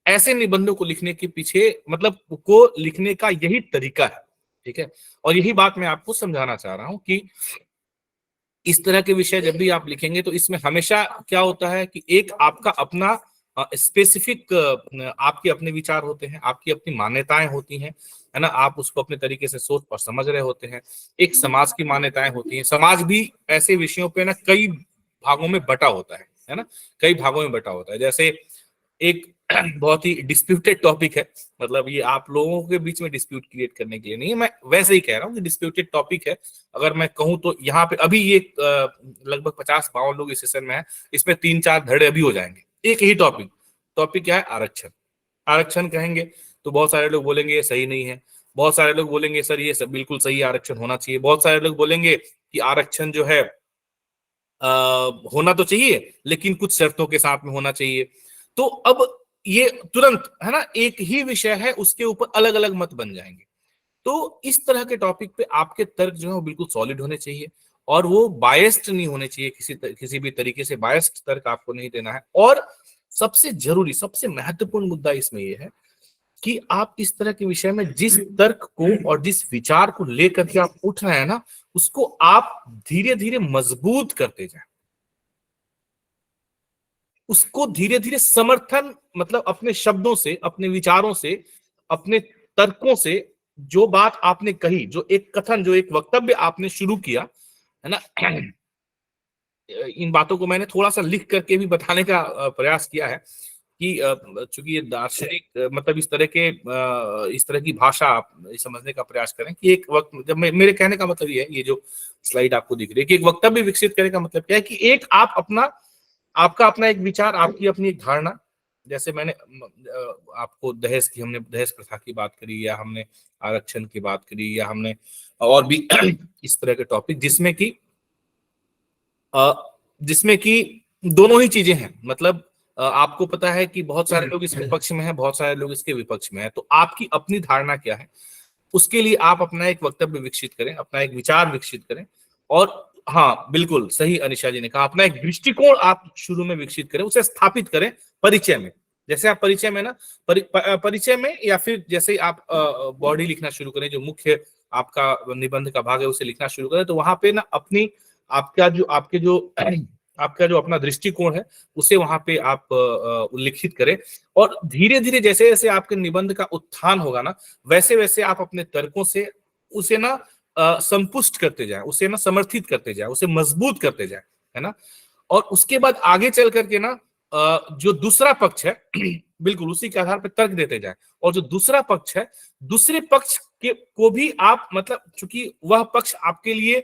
ऐसे निबंधों को लिखने के पीछे मतलब को लिखने का यही तरीका है, ठीक है। और यही बात मैं आपको समझाना चाह रहा हूं कि इस तरह के विषय जब भी आप लिखेंगे तो इसमें हमेशा क्या होता है कि एक आपका अपना स्पेसिफिक आपके अपने विचार होते हैं, आपकी अपनी मान्यताएं होती हैं, है ना, आप उसको अपने तरीके से सोच और समझ रहे होते हैं। एक समाज की मान्यताएं होती हैं, समाज भी ऐसे विषयों पे ना कई भागों में बटा होता है ना, कई भागों में बटा होता है। जैसे एक बहुत ही डिस्प्यूटेड टॉपिक है, मतलब ये आप लोगों के बीच में डिस्प्यूट क्रिएट करने के लिए नहीं है, मैं वैसे ही कह रहा हूँ कि डिस्प्यूटेड टॉपिक है। अगर मैं कहूँ तो यहाँ पे अभी ये लगभग 50-52 लोग इस सेशन में है, इसमें 3-4 धड़े अभी हो जाएंगे। एक ही टॉपिक क्या है, आरक्षण। आरक्षण कहेंगे तो बहुत सारे लोग बोलेंगे ये सही नहीं है, बहुत सारे लोग बोलेंगे सर ये सब बिल्कुल सही आरक्षण होना चाहिए, बहुत सारे लोग बोलेंगे कि आरक्षण जो है होना तो चाहिए लेकिन कुछ शर्तों के साथ में होना चाहिए। तो अब ये तुरंत है ना, एक ही विषय है उसके ऊपर अलग अलग मत बन जाएंगे। तो इस तरह के टॉपिक पे आपके तर्क जो है वो बिल्कुल सॉलिड होने चाहिए, और वो बायस्ड नहीं होने चाहिए, किसी भी तरीके से बायस्ड तर्क आपको नहीं देना है। और सबसे जरूरी, सबसे महत्वपूर्ण मुद्दा इसमें यह है कि आप इस तरह के विषय में जिस तर्क को और जिस विचार को लेकर के आप उठ रहे हैं ना, उसको आप धीरे धीरे मजबूत करते जाएं, उसको धीरे धीरे समर्थन, मतलब अपने शब्दों से, अपने विचारों से, अपने तर्कों से, जो बात आपने कही, जो एक कथन, जो एक वक्तव्य आपने शुरू किया है ना, इन बातों को मैंने थोड़ा सा लिख करके भी बताने का प्रयास किया है कि चूंकि ये दार्शनिक मतलब इस तरह की भाषा आप समझने का प्रयास करें कि एक वक्त जब मेरे कहने का मतलब ये है, ये जो स्लाइड आपको दिख रही है कि एक वक्तव्य विकसित करने का मतलब क्या है कि एक आपका अपना एक विचार, आपकी अपनी एक धारणा, जैसे मैंने आपको हमने दहेज प्रथा की बात करी, या हमने आरक्षण की बात करी, या हमने और भी इस तरह के टॉपिक जिसमें कि दोनों ही चीजें हैं। मतलब आपको पता है कि बहुत सारे लोग इसके पक्ष में हैं, बहुत सारे लोग इसके विपक्ष में हैं, तो आपकी अपनी धारणा क्या है, उसके लिए आप अपना एक वक्तव्य विकसित करें, अपना एक विचार विकसित करें। और हाँ, बिल्कुल सही अनिशा जी ने कहा, अपना एक दृष्टिकोण आप शुरू में विकसित करें, उसे स्थापित करें परिचय में। जैसे आप परिचय में ना परिचय में, या फिर जैसे आप बॉडी लिखना शुरू करें, जो मुख्य आपका निबंध का भाग है उसे लिखना शुरू करें, तो वहां पे ना आपका जो अपना दृष्टिकोण है उसे वहां पे आप उल्लिखित करें। और धीरे धीरे जैसे जैसे आपके निबंध का उत्थान होगा ना, वैसे वैसे आप अपने तर्कों से उसे ना संपुष्ट करते जाए, उसे ना समर्थित करते जाए, उसे मजबूत करते जाए, है ना। और उसके बाद आगे चल करके ना जो दूसरा पक्ष है बिल्कुल उसी के आधार पर तर्क देते जाए, और जो दूसरा पक्ष है, दूसरे पक्ष को भी आप, मतलब चूंकि वह पक्ष आपके लिए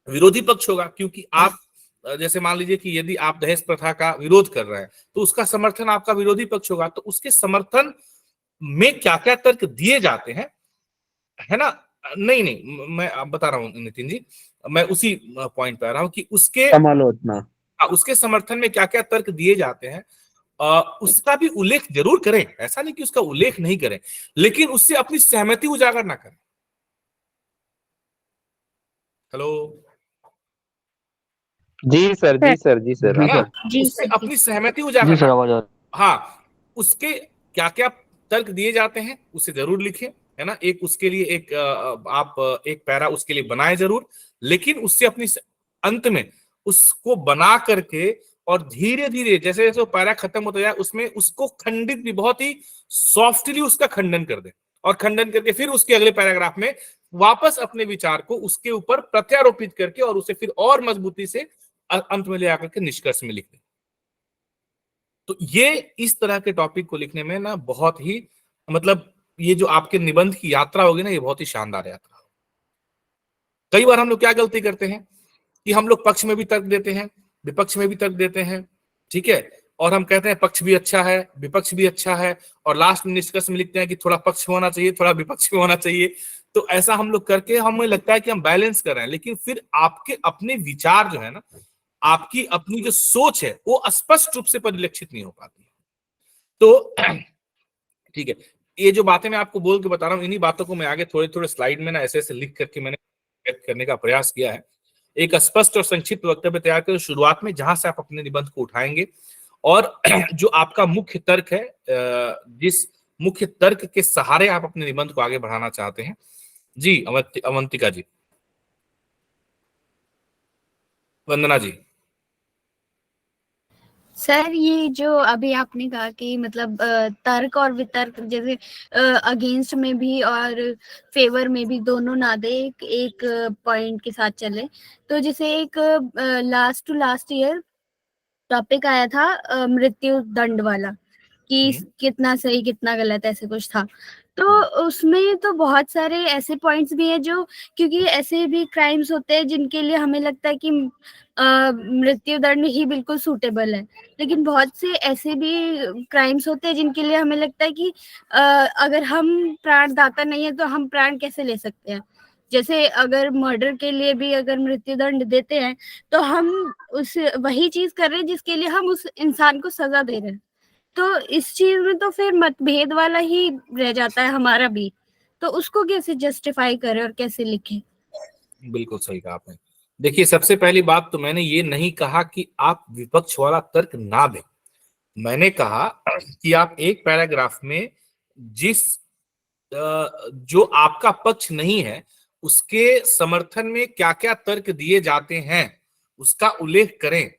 विरोधी पक्ष होगा, क्योंकि आप जैसे मान लीजिए कि यदि आप दहेज प्रथा का विरोध कर रहे हैं तो उसका समर्थन आपका विरोधी पक्ष होगा, तो उसके समर्थन में क्या क्या तर्क दिए जाते हैं, है ना। नहीं, मैं आप बता रहा हूँ नितिन जी, मैं उसी पॉइंट पे आ रहा हूँ कि उसके समर्थन में क्या क्या तर्क दिए जाते हैं, उसका भी उल्लेख जरूर करें। ऐसा नहीं कि उसका उल्लेख नहीं करें, लेकिन उससे अपनी सहमति उजागर ना करें। हेलो जी सर। उससे अपनी सहमति उजागर, हाँ, उसके क्या क्या तर्क दिए जाते हैं उसे जरूर लिखें, है ना। एक उसके लिए आप एक पैरा उसके लिए बनाए जरूर, लेकिन उससे अपनी अंत में उसको बना करके और धीरे धीरे जैसे जैसे वो पैरा खत्म होता जाए उसमें उसको खंडित भी, बहुत ही सॉफ्टली उसका खंडन कर दे, और खंडन करके फिर उसके अगले पैराग्राफ में वापस अपने विचार को उसके ऊपर प्रत्यारोपित करके और उसे फिर और मजबूती से अंत में ले आकर के निष्कर्ष में लिख दें। तो ये इस तरह के टॉपिक को लिखने में ना बहुत ही मतलब ये जो आपके निबंध की यात्रा होगी ना, ये बहुत ही शानदार यात्रा। कई बार हम लोग क्या गलती करते हैं कि हम लोग पक्ष में भी तर्क देते हैं, विपक्ष में भी तर्क देते हैं, ठीक है, और हम कहते हैं पक्ष भी अच्छा है, विपक्ष भी अच्छा है, और लास्ट में निष्कर्ष में लिखते हैं कि थोड़ा पक्ष होना चाहिए, थोड़ा विपक्ष भी होना चाहिए। तो ऐसा हम लोग करके हमें लगता है कि हम बैलेंस कर रहे हैं, लेकिन फिर आपके अपने विचार जो है ना, आपकी अपनी जो सोच है वो स्पष्ट रूप से परिलक्षित नहीं हो पाती। तो ठीक है, ये जो बातें मैं आपको बोल के बता रहा हूँ, इन्हीं बातों को मैं आगे थोड़े थोड़े स्लाइड में ना ऐसे ऐसे लिख करके मैंने व्यक्त करने का प्रयास किया है। एक स्पष्ट और संक्षिप्त वक्तव्य तैयार कर शुरुआत में, जहां से आप अपने निबंध को उठाएंगे और जो आपका मुख्य तर्क है, जिस मुख्य तर्क के सहारे आप अपने निबंध को आगे बढ़ाना चाहते हैं। जी अवंतिका जी, वंदना जी। सर ये जो अभी आपने कहा कि मतलब तर्क और वितर्क, जैसे अगेंस्ट में भी और फेवर में भी दोनों ना दे, एक पॉइंट के साथ चले। तो जैसे एक last to last year topic आया था मृत्यु दंड वाला, कि कितना सही कितना गलत ऐसे कुछ था। तो उसमें तो बहुत सारे ऐसे पॉइंट्स भी हैं जो, क्योंकि ऐसे भी क्राइम्स होते हैं जिनके लिए हमें लगता है कि मृत्यु दंड ही बिल्कुल सूटेबल है, लेकिन बहुत से ऐसे भी क्राइम्स होते हैं जिनके लिए हमें लगता है कि अगर हम प्राणदाता नहीं है तो हम प्राण कैसे ले सकते हैं। जैसे अगर मर्डर के लिए भी अगर मृत्यु दंड देते हैं तो हम उस वही चीज कर रहे हैं जिसके लिए हम उस इंसान को सजा दे रहे हैं। तो इस चीज में तो फिर मतभेद वाला ही रह जाता है हमारा भी, तो उसको कैसे जस्टिफाई करें और कैसे लिखें। बिल्कुल सही कहा आपने। देखिए, सबसे पहली बात तो मैंने ये नहीं कहा कि आप विपक्ष वाला तर्क ना दें। मैंने कहा कि आप एक पैराग्राफ में जिस जो आपका पक्ष नहीं है उसके समर्थन में क्या क्या तर्क दिए जाते हैं उसका उल्लेख करें,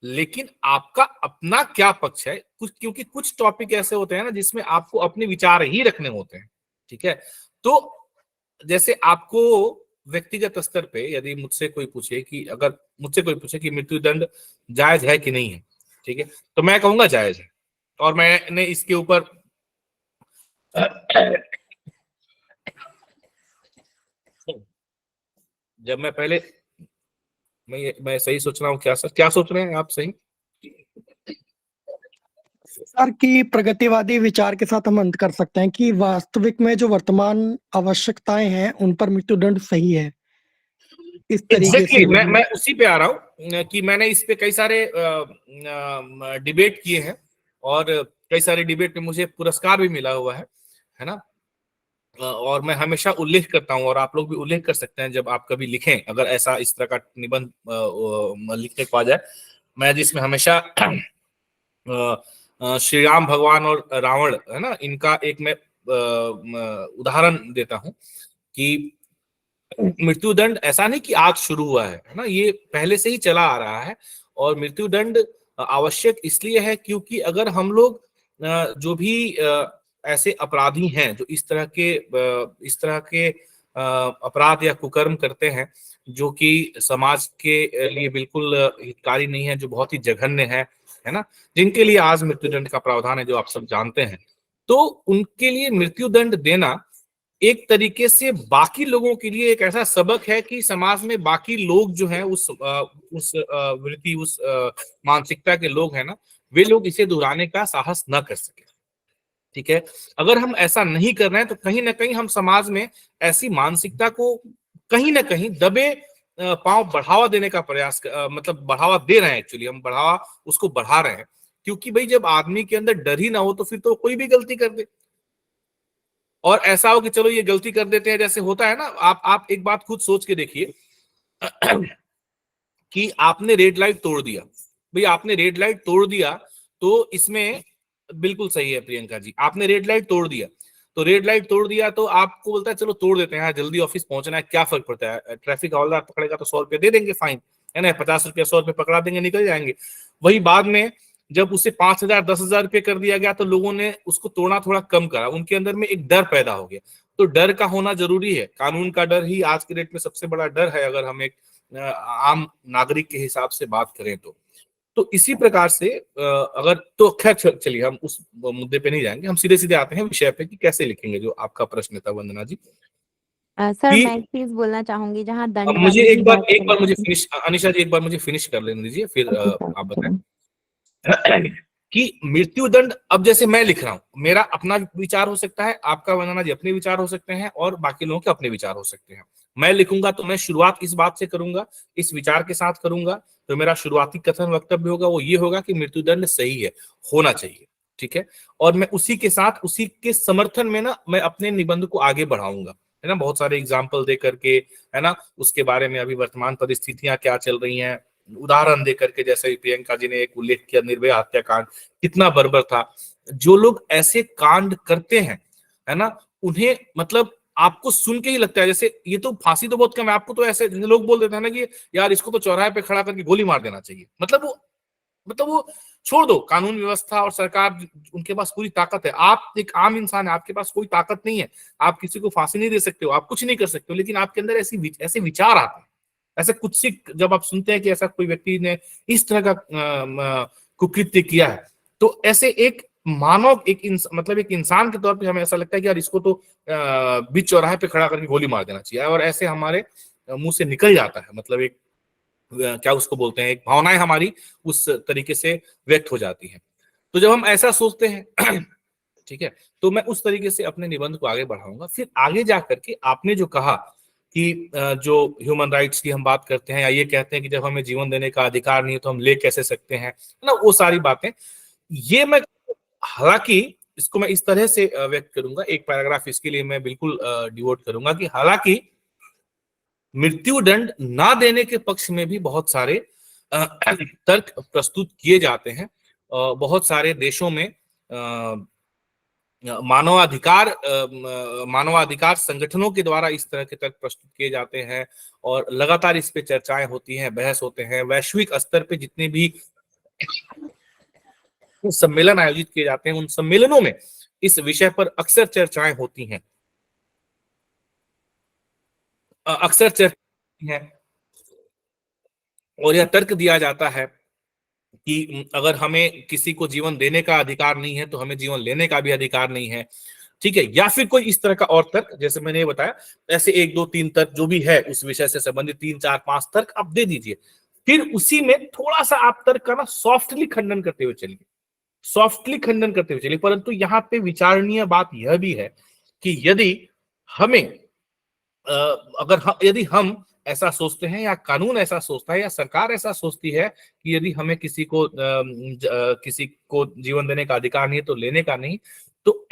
लेकिन आपका अपना क्या पक्ष है, कुछ क्योंकि कुछ टॉपिक ऐसे होते हैं ना जिसमें आपको अपने विचार ही रखने होते हैं, ठीक है। तो जैसे आपको व्यक्तिगत स्तर पे यदि मुझसे कोई पूछे कि अगर मुझसे कोई पूछे कि मृत्यु दंड जायज है कि नहीं है, ठीक है, तो मैं कहूंगा जायज है। और मैंने इसके ऊपर जब मैं पहले मैं सही सोच रहा हूँ क्या सर, क्या सोच रहे हैं आप? सही सर की प्रगतिवादी विचार के साथ हम अंत कर सकते हैं कि वास्तविक में जो वर्तमान आवश्यकताएं हैं उन पर मृत्युदंड सही है। इस तरीके से मैं उसी पे आ रहा हूँ कि मैंने इस पे कई सारे डिबेट किए हैं और कई सारे डिबेट में मुझे पुरस्कार भी मिला हुआ है ना। और मैं हमेशा उल्लेख करता हूं और आप लोग भी उल्लेख कर सकते हैं जब आप कभी लिखें, अगर ऐसा इस तरह का निबंध लिखने को आ जाए, मैं जिसमें हमेशा श्री राम भगवान और रावण है ना, इनका एक मैं उदाहरण देता हूं कि मृत्युदंड ऐसा नहीं कि आज शुरू हुआ है ना, ये पहले से ही चला आ रहा है। और मृत्युदंड आवश्यक इसलिए है क्योंकि अगर हम लोग जो भी ऐसे अपराधी हैं जो इस तरह के अपराध या कुकर्म करते हैं जो कि समाज के लिए बिल्कुल हितकारी नहीं है, जो बहुत ही जघन्य है ना, जिनके लिए आज मृत्युदंड का प्रावधान है, जो आप सब जानते हैं, तो उनके लिए मृत्युदंड देना एक तरीके से बाकी लोगों के लिए एक ऐसा सबक है कि समाज में बाकी लोग जो हैं उस वृत्ति उस मानसिकता के लोग हैं ना, वे लोग इसे दोहराने का साहस न कर सके, ठीक है। अगर हम ऐसा नहीं कर रहे हैं तो कहीं ना कहीं हम समाज में ऐसी मानसिकता को कहीं ना कहीं दबे पांव बढ़ावा देने का प्रयास मतलब बढ़ावा दे रहे हैं, एक्चुअली हम बढ़ावा उसको बढ़ा रहे हैं, क्योंकि भाई जब आदमी के अंदर डर ही ना हो तो फिर तो कोई भी गलती कर दे। और ऐसा हो कि चलो ये गलती कर देते हैं, जैसे होता है ना, आप एक बात खुद सोच के देखिए कि आपने रेड लाइट तोड़ दिया, भाई आपने रेड लाइट तोड़ दिया तो इसमें बिल्कुल सही है प्रियंका जी, आपने रेड लाइट तोड़ दिया, तो रेड लाइट तोड़ दिया तो आपको बोलता है चलो तोड़ देते हैं, जल्दी ऑफिस पहुंचना है, क्या फर्क पड़ता है, ट्रैफिक हवलदार पकड़ेगा तो 100 रुपया दे देंगे फाइन, है ना, 50 रुपया 100 रुपया पकड़ा देंगे, निकल जाएंगे। वही बाद में जब उसे 5,000 10,000 रुपये कर दिया गया तो लोगों ने उसको तोड़ना थोड़ा कम करा, उनके अंदर में एक डर पैदा हो गया। तो डर का होना जरूरी है, कानून का डर ही आज के डेट में सबसे बड़ा डर है, अगर हम एक आम नागरिक के हिसाब से बात करें तो इसी प्रकार से अगर तो खैर चलिए हम उस मुद्दे पे नहीं जाएंगे, हम सीधे सीधे आते हैं विषय पे कि कैसे लिखेंगे, जो आपका प्रश्न था वंदना जी। सर कि मैं एक चीज बोलना चाहूंगी, जहाँ दंड अब मुझे वाली एक भी बार बात मुझे चली। फिनिश, अनिशा जी एक बार मुझे फिनिश कर लेने दीजिए, फिर आप बताएं कि मृत्यु दंड, अब जैसे मैं लिख रहा हूं, मेरा अपना विचार हो सकता है, आपका वंदना जी अपने विचार हो सकते हैं, और बाकी लोगों के अपने विचार हो सकते हैं। मैं लिखूंगा तो मैं शुरुआत इस बात से करूंगा, इस विचार के साथ करूंगा, तो मेरा शुरुआती कथन वक्तव्य होगा वो ये होगा कि मृत्युदंड सही है, होना चाहिए, ठीक है। और मैं उसी के साथ, उसी के समर्थन में ना मैं अपने निबंध को आगे बढ़ाऊंगा, है ना, बहुत सारे एग्जाम्पल दे करके, है ना, उसके बारे में अभी वर्तमान परिस्थितियां क्या चल रही हैं, उदाहरण दे करके, जैसे प्रियंका जी ने एक उल्लेख किया निर्भया हत्याकांड कितना बर्बर था। जो लोग ऐसे कांड करते हैं, है ना, उन्हें मतलब आपको सुन के ही लगता है जैसे ये तो फांसी तो बहुत कम है, आपको तो ऐसे लोग बोल देते हैं ना कि यार इसको तो चौराहे पे खड़ा करके गोली मार देना चाहिए। मतलब वो छोड़ दो, कानून व्यवस्था और सरकार उनके पास पूरी ताकत है, आप एक आम इंसान है, आपके पास कोई ताकत नहीं है, आप किसी को फांसी नहीं दे सकते हो, आप कुछ नहीं कर सकते हो, लेकिन आपके अंदर ऐसे विचार आते हैं, ऐसे कुत्सित, जब आप सुनते हैं कि ऐसा कोई व्यक्ति ने इस तरह का कुकृत्य किया है, तो ऐसे एक मानव, मतलब एक इंसान के तौर पे हमें ऐसा लगता है कि यार इसको तो बीच चौराहे पे खड़ा करके गोली मार देना चाहिए, और ऐसे हमारे मुंह से निकल जाता है, मतलब एक क्या उसको बोलते हैं, एक भावनाएं हमारी उस तरीके से व्यक्त हो जाती हैं। तो जब हम ऐसा सोचते हैं ठीक है, तो मैं उस तरीके से अपने निबंध को आगे बढ़ाऊंगा। फिर आगे जा करके आपने जो कहा कि जो ह्यूमन राइट्स की हम बात करते हैं, या ये कहते हैं कि जब हमें जीवन देने का अधिकार नहीं है तो हम ले कैसे सकते हैं ना, वो सारी बातें, ये मैं हालांकि इसको मैं इस तरह से व्यक्त करूंगा, एक पैराग्राफ इसके लिए मैं बिल्कुल डिवोट करूंगा कि हालांकि मृत्यु दंड ना देने के पक्ष में भी बहुत सारे तर्क प्रस्तुत किए जाते हैं। बहुत सारे देशों में मानवाधिकार संगठनों के द्वारा इस तरह के तर्क प्रस्तुत किए जाते हैं, और लगातार इस पे चर्चाएं होती हैं, बहस होते हैं। वैश्विक स्तर पे जितने भी सम्मेलन आयोजित किए जाते हैं, उन सम्मेलनों में इस विषय पर अक्सर चर्चाएं होती हैं, और यह तर्क दिया जाता है कि अगर हमें किसी को जीवन देने का अधिकार नहीं है तो हमें जीवन लेने का भी अधिकार नहीं है, ठीक है। या फिर कोई इस तरह का और तर्क, जैसे मैंने बताया, ऐसे 1 2 3 तर्क जो भी है उस विषय से संबंधित 3 4 5 तर्क आप दे दीजिए। फिर उसी में थोड़ा सा आप तर्क का ना सॉफ्टली खंडन करते हुए चलिए, परंतु यहाँ पे विचारणीय बात यह भी है कि यदि हम ऐसा सोचते हैं, या कानून ऐसा सोचता है, या सरकार ऐसा सोचती है कि यदि हमें किसी को जीवन देने का अधिकार नहीं है तो लेने का नहीं, तो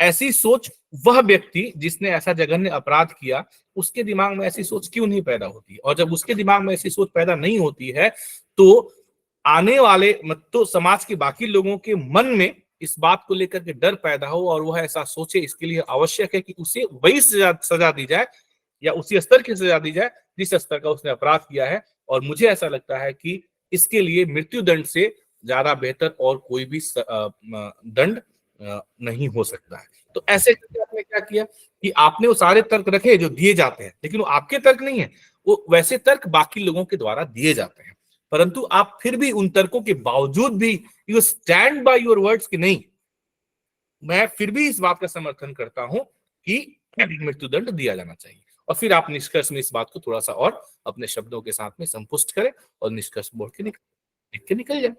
ऐसी सोच वह व्यक्ति जिसने ऐसा जघन्य अपराध किया, उसके दिमाग में ऐसी सोच क्यों नहीं पैदा होती? और जब उसके दिमाग में ऐसी सोच पैदा नहीं होती है तो आने वाले तो समाज के बाकी लोगों के मन में इस बात को लेकर के डर पैदा हो और वह ऐसा सोचे। इसके लिए आवश्यक है कि उसे वही सजा दी जाए, या उसी स्तर की सजा दी जाए जिस स्तर का उसने अपराध किया है। और मुझे ऐसा लगता है कि इसके लिए मृत्यु दंड से ज्यादा बेहतर और कोई भी दंड नहीं हो सकता है। तो ऐसे करके आपने क्या किया कि आपने वो सारे तर्क रखे जो दिए जाते हैं, लेकिन वो आपके तर्क नहीं है, वो वैसे तर्क बाकी लोगों के द्वारा दिए जाते हैं, परंतु आप फिर भी उन तर्कों के बावजूद भी you stand by your words कि नहीं, मैं फिर भी इस बात का समर्थन करता हूं कि मृत्युदंड दिया जाना चाहिए। और फिर आप निष्कर्ष में इस बात को थोड़ा सा और अपने शब्दों के साथ में संपुष्ट करें और निष्कर्ष बोल के निकल जाए,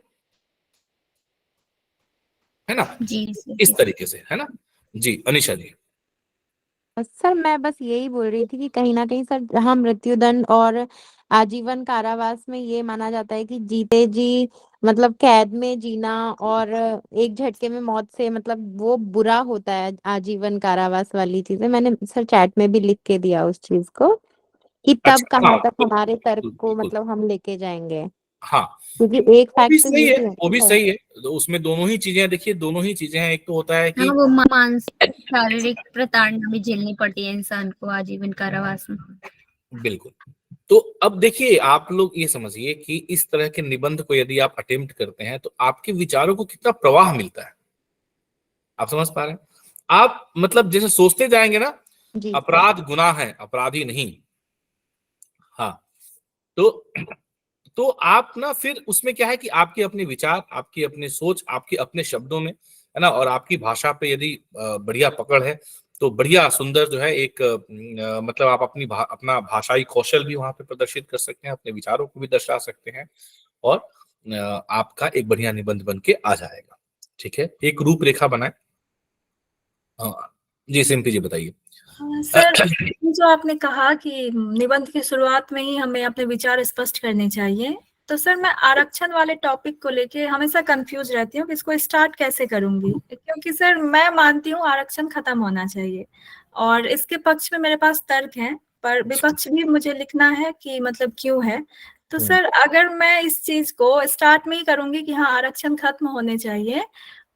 है ना, जी इस तरीके से, है ना। जी अनिशा जी। सर मैं बस यही बोल रही थी कि कहीं ना कहीं सर, जहाँ मृत्युदंड और आजीवन कारावास में ये माना जाता है कि जीते जी मतलब कैद में जीना और एक झटके में मौत से मतलब वो बुरा होता है, आजीवन कारावास वाली चीजें मैंने सर चैट में भी लिख के दिया उस चीज को, कि तब अच्छा, कहाँ हाँ, तक हमारे तर्क को बिल्कुल, मतलब हम लेके जाएंगे, हाँ, क्योंकि एक वो भी फैक्ट सही ये है, भी वो भी है। सही है। तो उसमें दोनों ही चीजें, देखिए दोनों ही चीजें हैं। एक तो होता है कि हाँ, वो मानसिक शारीरिक प्रताड़ना भी झेलनी पड़ती है इंसान को आजीवन कारावास में। बिल्कुल, तो अब देखिए, आप लोग ये समझिए कि इस तरह के निबंध को यदि आप अटेम्प्ट करते हैं तो आपके विचारों को कितना प्रवाह मिलता है, आप समझ पा रहे हैं? आप मतलब जैसे सोचते जाएंगे ना, जी अपराध गुनाह है, अपराधी नहीं। हाँ, तो आप ना फिर उसमें क्या है कि आपके अपने विचार, आपकी अपनी सोच, आपके अपने शब्दों में, है ना, और आपकी भाषा पे यदि बढ़िया पकड़ है तो बढ़िया सुंदर जो है एक मतलब आप अपना भाषाई कौशल भी वहां पे प्रदर्शित कर सकते हैं, अपने विचारों को भी दर्शा सकते हैं, और आपका एक बढ़िया निबंध बन के आ जाएगा। ठीक है, एक रूपरेखा बनाए। हाँ जी, सिंपी जी बताइए। सर, जो आपने कहा कि निबंध की शुरुआत में ही हमें अपने विचार स्पष्ट करने चाहिए, तो सर मैं आरक्षण वाले टॉपिक को लेके हमेशा कंफ्यूज रहती हूँ कि इसको स्टार्ट कैसे करूंगी, क्योंकि सर मैं मानती हूँ आरक्षण खत्म होना चाहिए और इसके पक्ष में मेरे पास तर्क हैं, पर विपक्ष भी मुझे लिखना है कि मतलब क्यों है। तो सर अगर मैं इस चीज को स्टार्ट में ही करूंगी कि हाँ आरक्षण खत्म होने चाहिए,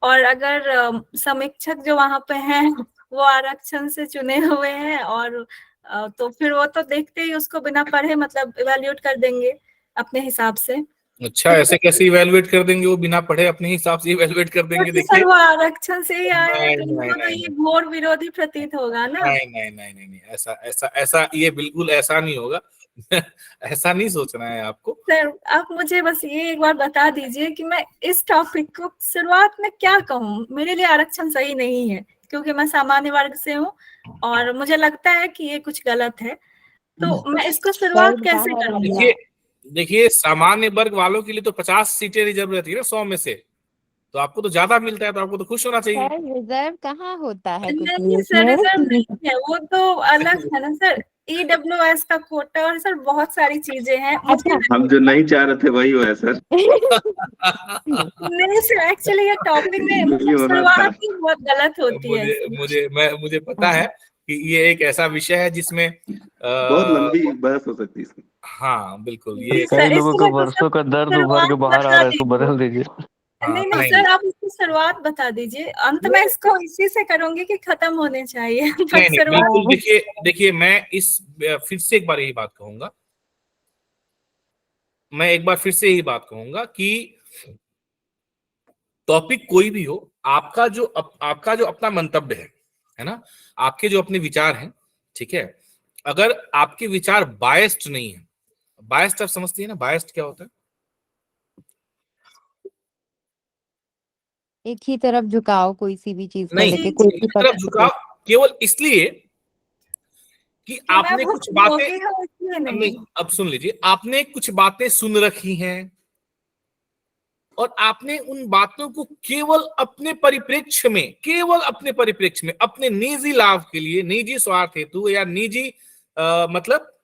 और अगर समीक्षक जो वहां पे हैं वो आरक्षण से चुने हुए हैं और तो फिर वो तो देखते ही उसको बिना पढ़े मतलब इवैल्यूएट कर देंगे अपने हिसाब से। अच्छा, ऐसे कैसे इवैल्यूएट कर देंगे? वो बिना पढ़े अपने हिसाब से इवैल्यूएट कर देंगे? क्योंकि देखिए, सर वो आरक्षण से ही आए हैं, तो नहीं उनको तो नहीं ये घोर विरोधी प्रतीत होगा ना। नहीं नहीं नहीं नहीं नहीं, ऐसा ऐसा ऐसा ये बिल्कुल ऐसा नहीं होगा। ऐसा नहीं सोचना है आपको। सर आप मुझे बस ये एक बार बता दीजिए कि मैं इस टॉपिक को शुरुआत में क्या कहूँ। मेरे लिए आरक्षण सही नहीं है क्योंकि मैं सामान्य वर्ग से हूँ और मुझे लगता है कि ये कुछ गलत है, तो मैं इसको शुरुआत कैसे करूँगी? देखिए, सामान्य वर्ग वालों के लिए तो 50 सीटें रिजर्व रहती है ना 100 में से, तो आपको तो ज्यादा मिलता है, तो आपको तो खुश होना चाहिए। सर रिजर्व कहाँ होता है कुछ नहीं भी सर, रिजर्व उसमें? नहीं है, वो तो अलग है ना सर। EWS का कोटा और सर बहुत सारी चीजें हैं। मुझे हम जो नहीं चाह रहे थे वही हुआ है सर। नहीं सर, एक्चुअली ये टॉपिक में यही होना था। शुरुआत ही बहुत गलत होती है। मुझे पता है कि ये एक ऐसा विषय है जिसमें बहुत लंबी बहस हो सकती है इसमें। हाँ बिल्कुल, ये सर, कई लोगों को इसमें तो वर्षों का दर्द शुरुआत उभर के बाहर आ बता रहा है, इसको दीजिए। बदल दीजिए। नहीं नहीं सर, आप इसकी शुरुआत बता दीजिए, अंत में इसको इसी से करूंगी कि खत्म होने चाहिए। नहीं नहीं, शुरुआत बिल्कुल। देखिए मैं फिर से एक बार यही बात कहूंगा, मैं एक बार फिर से यही बात कहूंगा कि टॉपिक कोई भी हो, आपका जो अपना मंतव्य है ना, आपके जो अपने विचार हैं, ठीक है, अगर आपके विचार बायस्ड नहीं है, बायस्ड आप समझती है ना, बायस्ड क्या होता है? एक ही तरफ झुकाव कोई सी भी चीज को नहीं, लेके, कोई भी तरफ पक्ष झुकाव केवल इसलिए कि मैं आपने बहुत कुछ बातें, भोगी हूँ इसलिए नहीं। अब सुन लीजिए, आपने कुछ बातें सुन रखी हैं और आपने उन बातों को केवल अपने परिप्रेक्ष्य में, अपने निजी लाभ के लिए, निजी स्वार्थ हेतु या निजी मतलब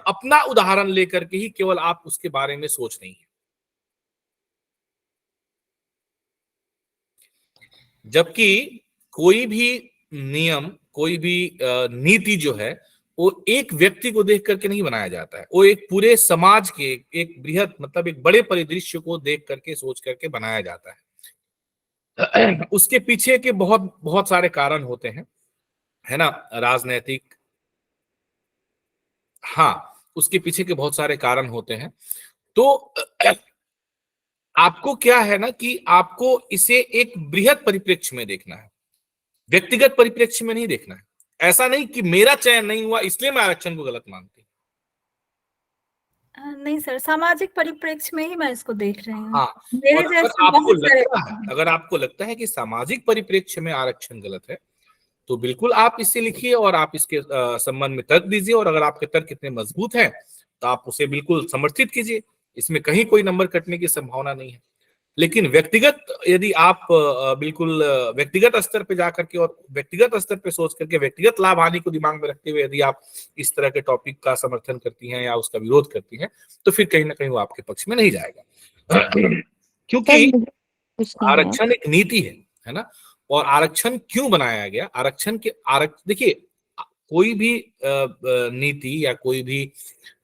अपना उदाहरण लेकर के ही केवल आप उसके बारे में सोच रही हैं, जबकि कोई भी नियम, कोई भी नीति जो है वो एक व्यक्ति को देख करके नहीं बनाया जाता है, वो एक पूरे समाज के, एक बृहद मतलब एक बड़े परिदृश्य को देख करके, सोच करके बनाया जाता है। उसके पीछे के बहुत बहुत सारे कारण होते हैं, है ना, राजनैतिक, हाँ, उसके पीछे के बहुत सारे कारण होते हैं। तो आपको क्या है ना कि आपको इसे एक बृहद परिप्रेक्ष्य में देखना है, व्यक्तिगत परिप्रेक्ष्य में नहीं देखना है। ऐसा नहीं कि मेरा चयन नहीं हुआ इसलिए मैं आरक्षण को गलत मानती। नहीं सर, सामाजिक परिप्रेक्ष्य में ही मैं इसको देख रही हूँ। हाँ, मेरे और जैसे बहुत सारे अगर आपको लगता है कि सामाजिक परिप्रेक्ष्य में आरक्षण गलत है, तो बिल्कुल आप इसे लिखिए और आप इसके संबंध में तर्क दीजिए, और अगर आपके तर्क इतने मजबूत हैं तो आप उसे बिल्कुल समर्थित कीजिए, इसमें कहीं कोई नंबर कटने की संभावना नहीं है। लेकिन व्यक्तिगत, यदि आप बिल्कुल व्यक्तिगत स्तर पे जाकर के और व्यक्तिगत स्तर पे सोच करके व्यक्तिगत लाभ हानि को दिमाग में रखते हुए यदि आप इस तरह के टॉपिक का समर्थन करती हैं या उसका विरोध करती हैं, तो फिर कहीं ना कहीं वो आपके पक्ष में नहीं जाएगा। क्योंकि आरक्षण एक नीति है ना, और आरक्षण क्यों बनाया गया, देखिए कोई भी नीति या कोई भी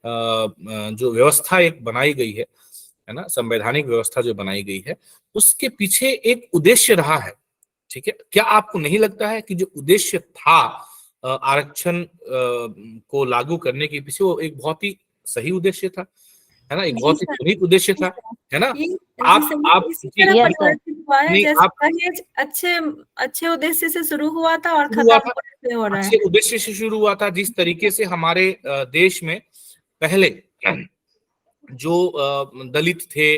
जो व्यवस्था एक बनाई गई है ना, संवैधानिक व्यवस्था जो बनाई गई है, उसके पीछे एक उद्देश्य रहा है, ठीक है। क्या आपको नहीं लगता है कि जो उद्देश्य था आरक्षण को लागू करने के पीछे, वो एक बहुत ही सही उद्देश्य था, है ना, एक जी बहुत ही सर, पुनीत उद्देश्य जी था, सर, है ना। ये जी आप सर, आप ये इसी जी, तरह Yes, sir. परिवर्तित हुआ है नहीं जैसे आप दहेज अच्छे अच्छे उद्देश्य से शुरू हुआ था और शुरू हुआ खत्म था, बुरे से हो रहा है। अच्छे उद्देश्य से शुरू हुआ था। जिस तरीके से हमारे देश में पहले जो दलित थे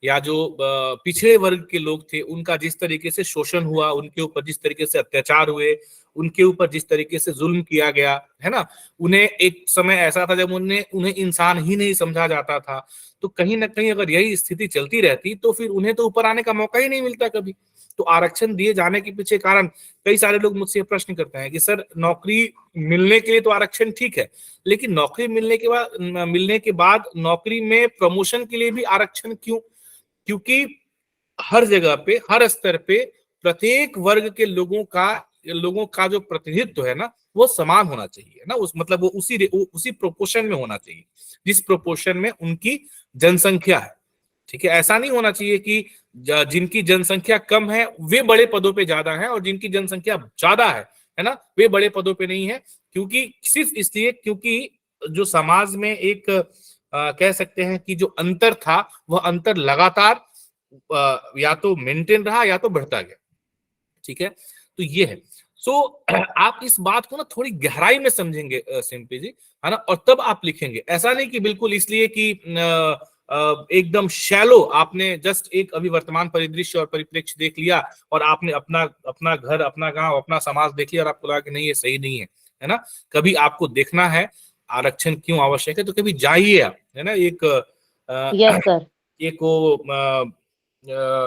या जो पिछड़े वर्ग के लोग थे, उनका जिस तरीके से शोषण हुआ, उनके ऊपर जिस तरीके से अत्याचार हुए, उनके ऊपर जिस तरीके से जुल्म किया गया, है ना, उन्हें एक समय ऐसा था जब उन्हें इंसान ही नहीं समझा जाता था। तो कहीं ना कहीं अगर यही स्थिति चलती रहती तो फिर उन्हें तो ऊपर आने का मौका ही नहीं मिलता कभी। तो आरक्षण दिए जाने के पीछे कारण, कई सारे लोग मुझसे प्रश्न करते हैं कि सर नौकरी मिलने के लिए तो आरक्षण ठीक है, लेकिन नौकरी मिलने के बाद नौकरी में प्रमोशन के लिए भी आरक्षण क्यों? क्योंकि हर जगह पे, हर स्तर पे प्रत्येक वर्ग के लोगों का जो प्रतिनिधित्व है ना, वो समान होना चाहिए ना, मतलब वो उसी प्रोपोर्शन में होना चाहिए जिस प्रोपोर्शन में उनकी जनसंख्या है। ठीक है, ऐसा नहीं होना चाहिए कि जिनकी जनसंख्या कम है वे बड़े पदों पे ज्यादा है और जिनकी जनसंख्या ज्यादा है ना, वे बड़े पदों पे नहीं है। क्योंकि सिर्फ इसलिए क्योंकि जो समाज में एक कह सकते हैं कि जो अंतर था, वह अंतर लगातार या तो मेंटेन रहा या तो बढ़ता गया। ठीक है, तो ये है। आप इस बात को ना थोड़ी गहराई में समझेंगे सिंपली जी, है ना, और तब आप लिखेंगे। ऐसा नहीं कि बिल्कुल इसलिए कि एकदम शैलो आपने जस्ट एक अभी वर्तमान परिदृश्य और परिप्रेक्ष्य देख लिया और आपने अपना घर, अपना गांव, अपना समाज देख लिया और आपको लगा कि नहीं ये सही नहीं है ना। कभी आपको देखना है आरक्षण क्यों आवश्यक है तो कभी जाइए आप, है ना। Yes, sir.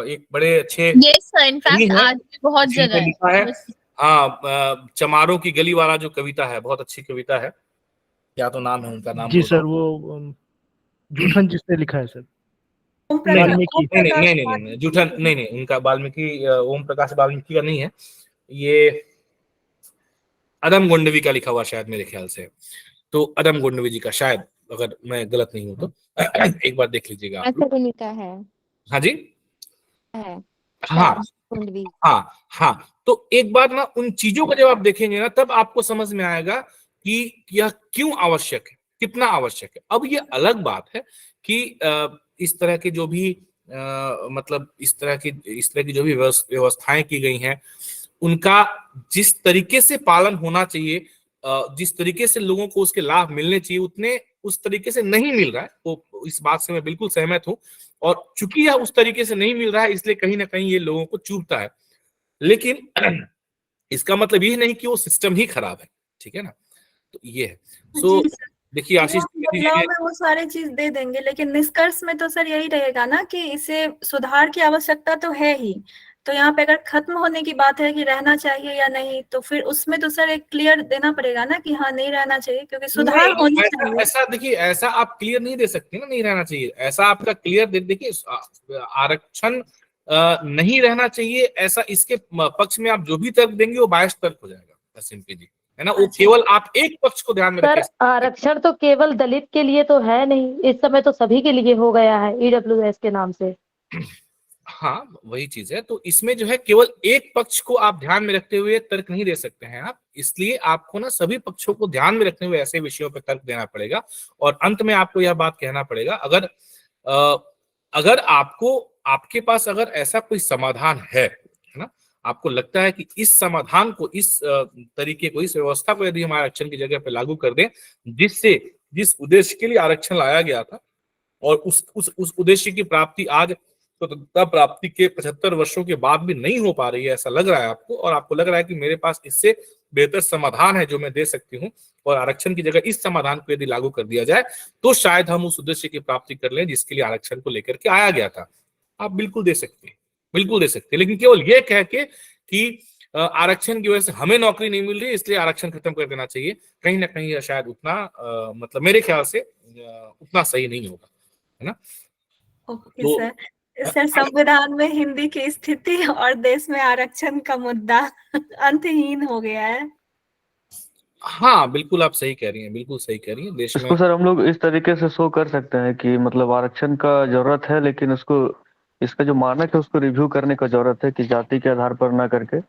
एक बड़े अच्छे यस सर, इनफैक्ट आज भी बहुत जिसमें जगह लिखा है, है। हाँ, चमारों की गली वाला जो कविता है, बहुत अच्छी कविता है, क्या तो नाम है उनका, नाम जी भूल सर, वो जूठन जिसने लिखा है सर, ओम वाल्मीकि। नहीं, जूठन नहीं, उनका वाल्मीकि, ओम प्रकाश वाल्मीकि का नहीं है, ये अदम गोंडवी का लिखा हुआ शायद मेरे ख्याल से। तो अदम गोंडवी जी का, शायद अगर मैं गलत नहीं हूं तो एक बार देख लीजिएगा आप लोग। उन्हीं का है। हाँ जी, है हाँ कुंडवी। हाँ, तो एक बार ना उन चीजों को जब आप देखेंगे ना, तब आपको समझ में आएगा कि यह क्यों आवश्यक है, कितना आवश्यक है। अब ये अलग बात है कि इस तरह के जो भी मतलब इस तरह की जो भी व्यवस्थाएं की गई हैं, उनका जिस तरीके से पालन होना चाहिए, जिस तरीके से लोगों को उसके लाभ मिलने चाहिए, उतने उस तरीके से नहीं मिल रहा है। वो इस बात से मैं बिल्कुल सहमत हूं। और चूंकि यह उस तरीके से नहीं मिल रहा है, इसलिए कहीं ना कहीं ये लोगों को चुभता है। लेकिन इसका मतलब ये नहीं कि वो सिस्टम ही खराब है। ठीक है ना, तो ये है। जी सर, देखिए आशीष बदलाव में वो सारे चीज दे देंगे, लेकिन निष्कर्ष में तो सर यही रहेगा ना कि इसे सुधार की आवश्यकता तो है ही। तो यहाँ पे अगर खत्म होने की बात है कि रहना चाहिए या नहीं, तो फिर उसमें तो सर एक क्लियर देना पड़ेगा ना कि हाँ नहीं रहना चाहिए, क्योंकि सुधार होनी चाहिए। ऐसा देखिए, ऐसा आप क्लियर नहीं दे सकते ना, नहीं रहना चाहिए, ऐसा आपका क्लियर देखिए आरक्षण नहीं रहना चाहिए, ऐसा इसके पक्ष में आप जो भी तर्क देंगे वो बायस तर्क हो जाएगा सिंपली जी, है ना। वो केवल आप एक पक्ष को ध्यान में सर रखें। आरक्षण तो केवल दलित के लिए तो है नहीं, इस समय तो सभी के लिए हो गया है ईडब्ल्यूएस के नाम से। हाँ, वही चीज है। तो इसमें जो है केवल एक पक्ष को आप ध्यान में रखते हुए तर्क नहीं दे सकते हैं आप, इसलिए आपको ना सभी पक्षों को ध्यान में रखते हुए ऐसे विषयों पर तर्क देना पड़ेगा। और अंत में आपको यह बात कहना पड़ेगा, अगर आपके पास अगर ऐसा कोई समाधान है ना, आपको लगता है कि इस समाधान को, इस तरीके को, इस व्यवस्था को यदि हम आरक्षण की जगह पे लागू कर दें, जिस उद्देश्य के लिए आरक्षण लाया गया था और उस उद्देश्य की प्राप्ति आज स्वतंत्रता प्राप्ति के 75 वर्षों के बाद भी नहीं हो पा रही है, ऐसा लग रहा है आपको, और आपको लग रहा है कि मेरे पास इससे बेहतर समाधान है जो मैं दे सकती हूँ, और आरक्षण की जगह इस समाधान को यदि लागू कर दिया जाए तो शायद हम उस उद्देश्य की प्राप्ति कर लें जिसके लिए आरक्षण को लेकर के आया गया था। आप बिल्कुल दे सकते हैं, बिल्कुल दे सकते हैं, लेकिन केवल ये कह के कि आरक्षण की वजह से हमें नौकरी नहीं मिल रही इसलिए आरक्षण खत्म कर देना चाहिए, कहीं ना कहीं शायद उतना मतलब मेरे ख्याल से उतना सही नहीं होगा, है ना। Okay sir. सर, संविधान में हिंदी की स्थिति और देश में आरक्षण का मुद्दा अंतहीन हो गया है। हाँ, बिल्कुल आप सही कह रही हैं, बिल्कुल सही कह रही हैं। देश में इसको सर हम लोग इस तरीके से शो कर सकते हैं कि मतलब आरक्षण का जरूरत है, लेकिन उसको, इसका जो मानक है उसको रिव्यू करने का जरूरत है कि जाति के आधार पर ना करके,